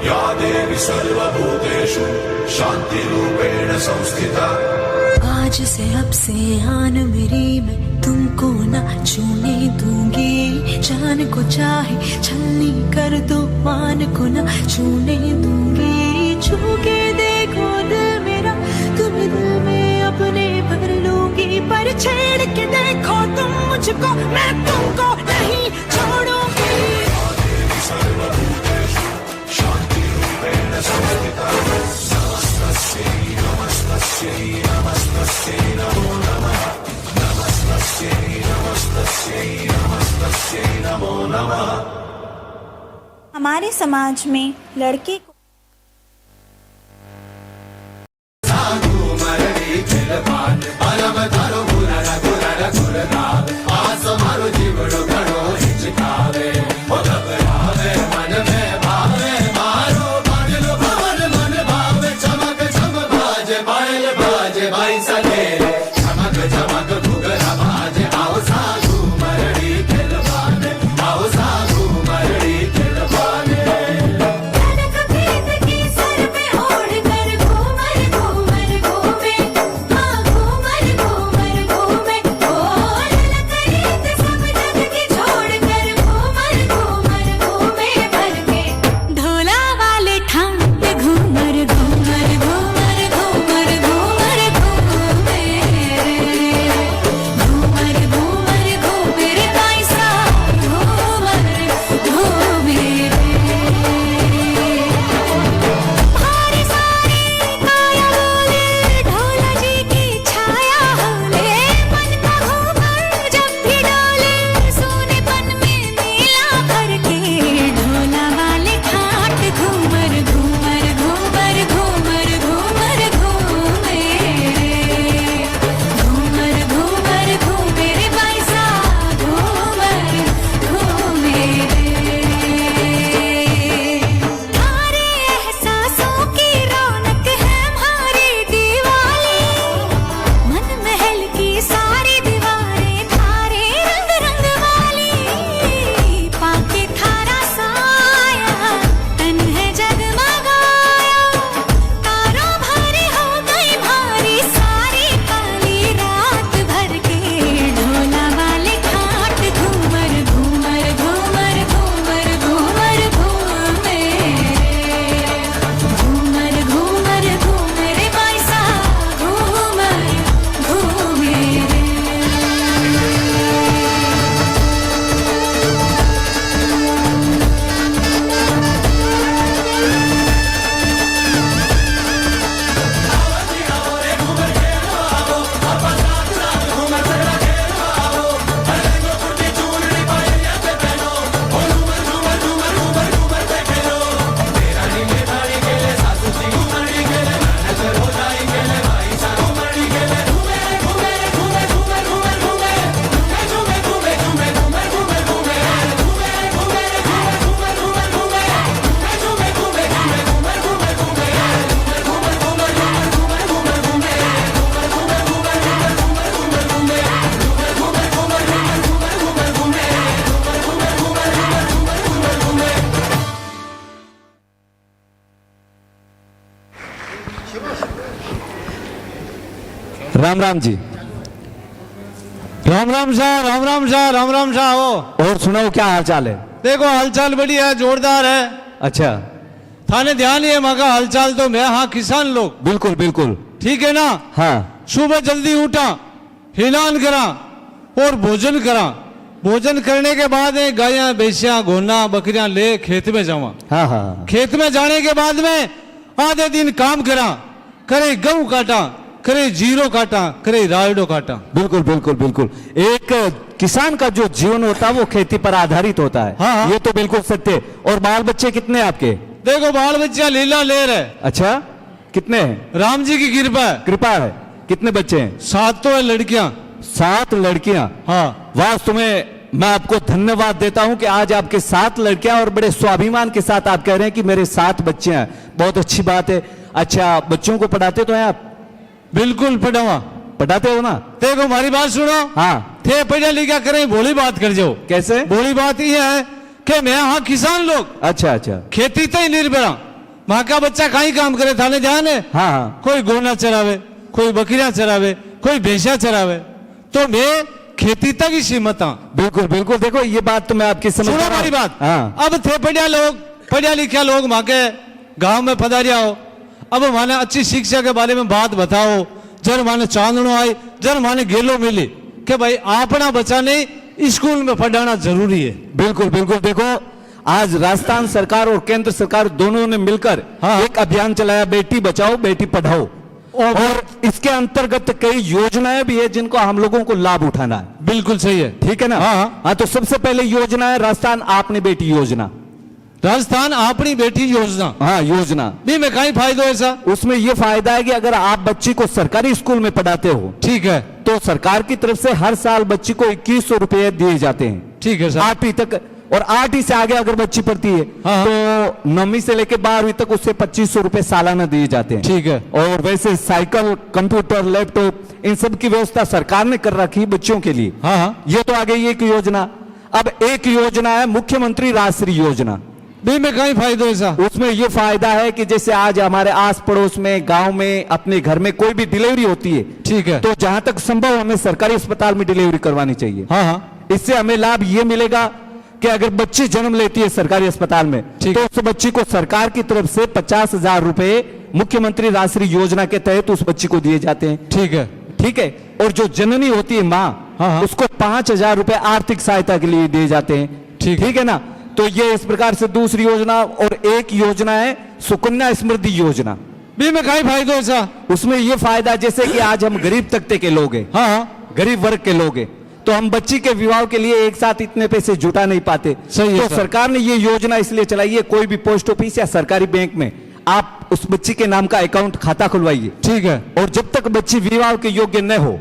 या देवी सर्वभूतेषु शांति रूपेण संस्थिता। आज से अब से आन मेरी, मैं तुमको ना छूने दूंगी। जान को चाहे छलनी कर दो, मान को ना छूने दूंगी। छू के देखो दिल मेरा, तुम्हें दिल में अपने भर लूंगी। पर छेड़ के देखो तुम मुझको, मैं तुमको नहीं छोड़ूंगी। शांति रूपेण संस्थिता। नमस्तस्यै नमस्तस्यै नमस्तस्यै नमो नमः। नमस्तस्यै नमस्तस्यै नमस्तस्यै नमो नमः। हमारे समाज में लड़के को घूमर घूमर घूमे, हाँ घूमर घूमर राम राम जी। राम राम शाह, राम राम शाह, राम राम शाह। हो और सुनाओ, क्या हाल चाल है? देखो हालचाल बढ़िया है, जोरदार है। अच्छा, थाने ध्यान है मगा हालचाल तो मैं, हाँ किसान लोग बिल्कुल बिल्कुल ठीक है ना। हाँ, सुबह जल्दी उठा, हिलान करा और भोजन करा। भोजन करने के बाद गायें भैंसियां घोना बकरियां ले खेत में जावा। हाँ हाँ, खेत में जाने के बाद में आधे दिन काम करा, करे गेहूं काटा, करे जीरो काटा, करे रायडो काटा। बिल्कुल बिल्कुल बिल्कुल। एक किसान का जो जीवन होता है वो खेती पर आधारित होता है। हाँ, हाँ। ये तो बिल्कुल सत्य है। और बाल बच्चे कितने आपके? देखो बाल बच्चा लीला ले रहे। अच्छा, कितने हैं? राम जी की कृपा है। कृपा है। कितने बच्चे हैं? 7 तो है लड़कियां। 7 लड़कियां? हाँ। वास्तव में मैं आपको धन्यवाद देता हूं कि आज आपके 7 लड़कियां और बड़े स्वाभिमान के साथ आप कह रहे हैं कि मेरे 7 बच्चे हैं। बहुत अच्छी बात है। अच्छा, बच्चों को पढ़ाते तो हैं आप? बिल्कुल पढ़ावा। पढ़ाते हो ना? देखो हमारी बात सुनो। हाँ। थे पढ़ा लिखा करें, भोली बात कर जाओ। कैसे? भोली बात ये है कि मैं हाँ किसान लोग। अच्छा अच्छा। खेती तय निर्भर। माँ का बच्चा कहीं काम करे, थाने ध्यान है। हाँ हाँ। कोई गोना चरावे, कोई बकरियां चरावे, कोई भैंसा चरावे, तो मैं खेती तक ही सीमित हूँ। बिल्कुल बिल्कुल। देखो ये बात तो मैं आपकी समझ सुनो हमारी बात। हाँ। अब थे पढ़िया लोग, पढ़िया लिखा लोग माँ के गाँव में पधारिया हो। अब माने अच्छी शिक्षा के बारे में बात बताओ। जर माने चांदनो आए, जर माने गेलो मिले कि भाई अपना बच्चा ने स्कूल में पढ़ाना जरूरी है। बिल्कुल बिल्कुल। देखो आज राजस्थान सरकार और केंद्र सरकार दोनों ने मिलकर एक अभियान चलाया, बेटी बचाओ बेटी पढ़ाओ। और इसके अंतर्गत कई योजनाएं भी है जिनको हम लोगों को लाभ उठाना है। बिल्कुल सही है। ठीक है ना? हाँ। तो सबसे पहले योजना है राजस्थान आपने बेटी योजना। राजस्थान अपनी बेटी योजना। हाँ, योजना भी में कहीं फायदा ऐसा? उसमें ये फायदा है कि अगर आप बच्ची को सरकारी स्कूल में पढ़ाते हो, ठीक है, तो सरकार की तरफ से हर साल बच्ची को 2100 रुपए दिए जाते हैं। ठीक है सर। 8वीं तक, और 8वीं से आगे अगर बच्ची पढ़ती है तो 9वीं से लेकर 12वीं तक उससे 2500 रुपए सालाना दिए जाते हैं। ठीक है। और वैसे साइकिल, कंप्यूटर, लैपटॉप, इन सब की व्यवस्था सरकार ने कर रखी है बच्चों के लिए। हाँ। ये तो आ गई एक योजना। अब एक योजना है मुख्यमंत्री राष्ट्रीय योजना। भी में कहीं फायदा ऐसा? उसमें ये फायदा है कि जैसे आज हमारे आस पड़ोस में, गांव में, अपने घर में कोई भी डिलीवरी होती है, ठीक है, तो जहां तक संभव हमें सरकारी अस्पताल में डिलीवरी करवानी चाहिए। हाँ हाँ। इससे हमें लाभ ये मिलेगा कि अगर बच्ची जन्म लेती है सरकारी अस्पताल में, तो उस बच्ची को सरकार की तरफ से 50,000 रुपए मुख्यमंत्री राष्ट्रीय योजना के तहत उस बच्ची को दिए जाते हैं। ठीक है। ठीक है। और जो जननी होती है माँ, उसको 5,000 रुपए आर्थिक सहायता के लिए दिए जाते हैं। ठीक है ना? तो ये इस प्रकार से दूसरी योजना। और एक योजना है सुकन्या समृद्धि योजना। भी में कहीं फायदा ऐसा? उसमें ये फायदा जैसे कि आज हम गरीब तबके के लोग हैं, गरीब वर्ग के लोग हैं, तो हम बच्ची के विवाह के लिए एक साथ इतने पैसे जुटा नहीं पाते। सही है तो सरकार ने ये योजना इसलिए चलाई है, कोई भी पोस्ट ऑफिस या सरकारी बैंक में आप उस बच्ची के नाम का अकाउंट खाता खुलवाइए। ठीक है। और जब तक बच्ची विवाह के योग्य न हो,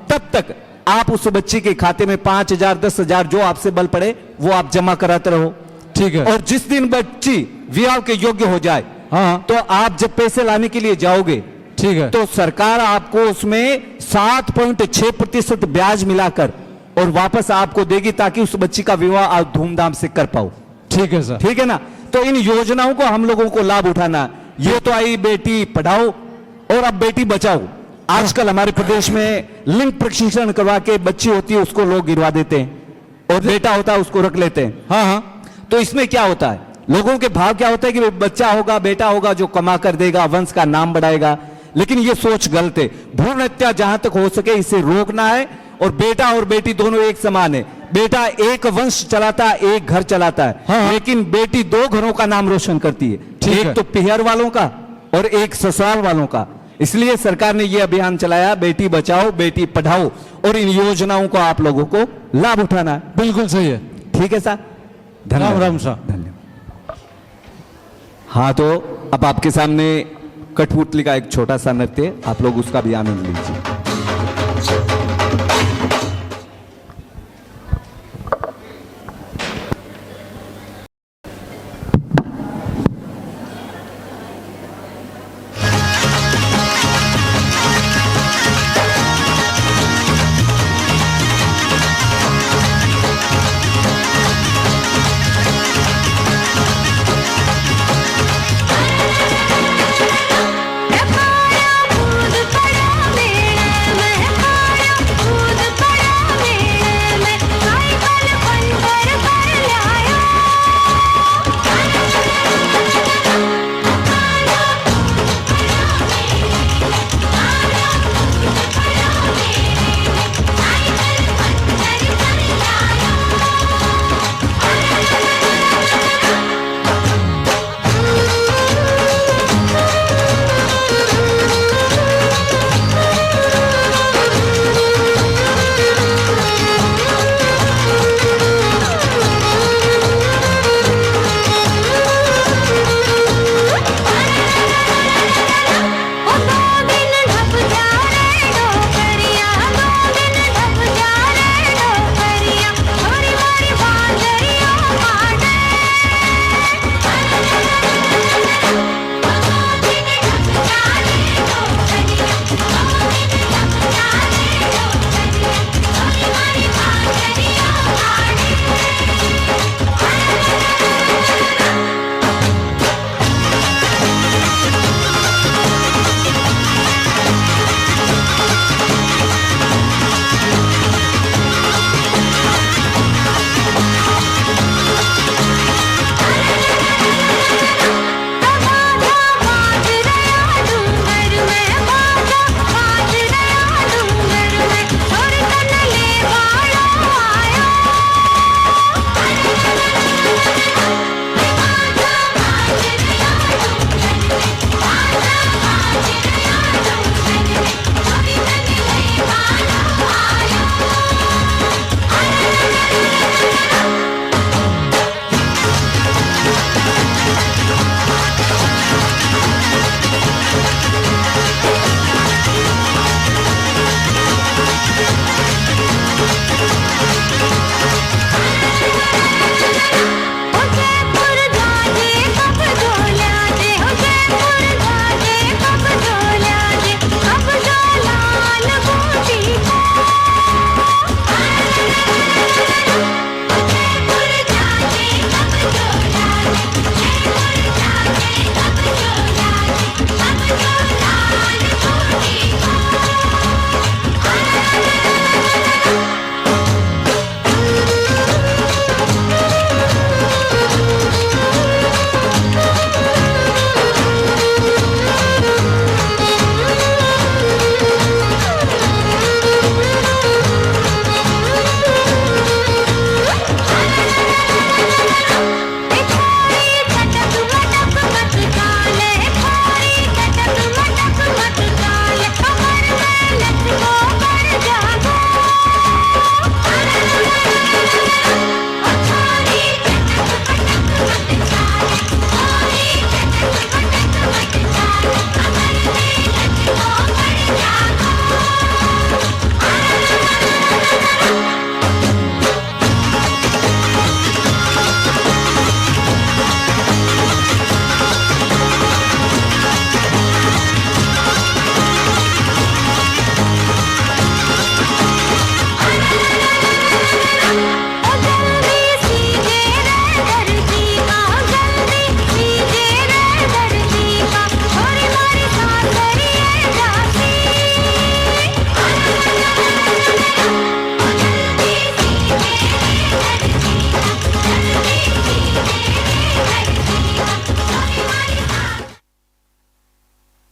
तब तक आप उस बच्ची के खाते में 5,000, 10,000 जो आपसे बल पड़े वो आप जमा कराते रहो। ठीक है। और जिस दिन बच्ची विवाह के योग्य हो जाए, तो आप जब पैसे लाने के लिए जाओगे, ठीक है, तो सरकार आपको उसमें 7.6% ब्याज मिलाकर और वापस आपको देगी, ताकि उस बच्ची का विवाह आप धूमधाम से कर पाओ। ठीक है सर। ठीक है ना? तो इन योजनाओं को हम लोगों को लाभ उठाना। ये तो आई बेटी पढ़ाओ, और अब बेटी बचाओ। आजकल हमारे प्रदेश में लिंग प्रशिक्षण करवा के बच्ची होती है उसको लोग गिरवा देते हैं, और बेटा होता है उसको रख लेते हैं। हाँ। तो इसमें क्या होता है, लोगों के भाव क्या होता है कि बच्चा होगा, बेटा होगा जो कमा कर देगा, वंश का नाम बढ़ाएगा। लेकिन ये सोच गलत है। भ्रूण हत्या जहां तक हो सके इसे रोकना है। और बेटा और बेटी दोनों एक समान है। बेटा एक वंश चलाता है, एक घर चलाता है, लेकिन बेटी 2 घरों का नाम रोशन करती है। एक तो पिहर वालों का और एक ससुराल वालों का। इसलिए सरकार ने यह अभियान चलाया, बेटी बचाओ बेटी पढ़ाओ, और इन योजनाओं को आप लोगों को लाभ उठाना है। बिल्कुल सही है। ठीक है साहब, राम राम साहब। धन्यवाद। हाँ, तो अब आपके सामने कठपुतली का एक छोटा सा नृत्य, आप लोग उसका भी आनंद लीजिए।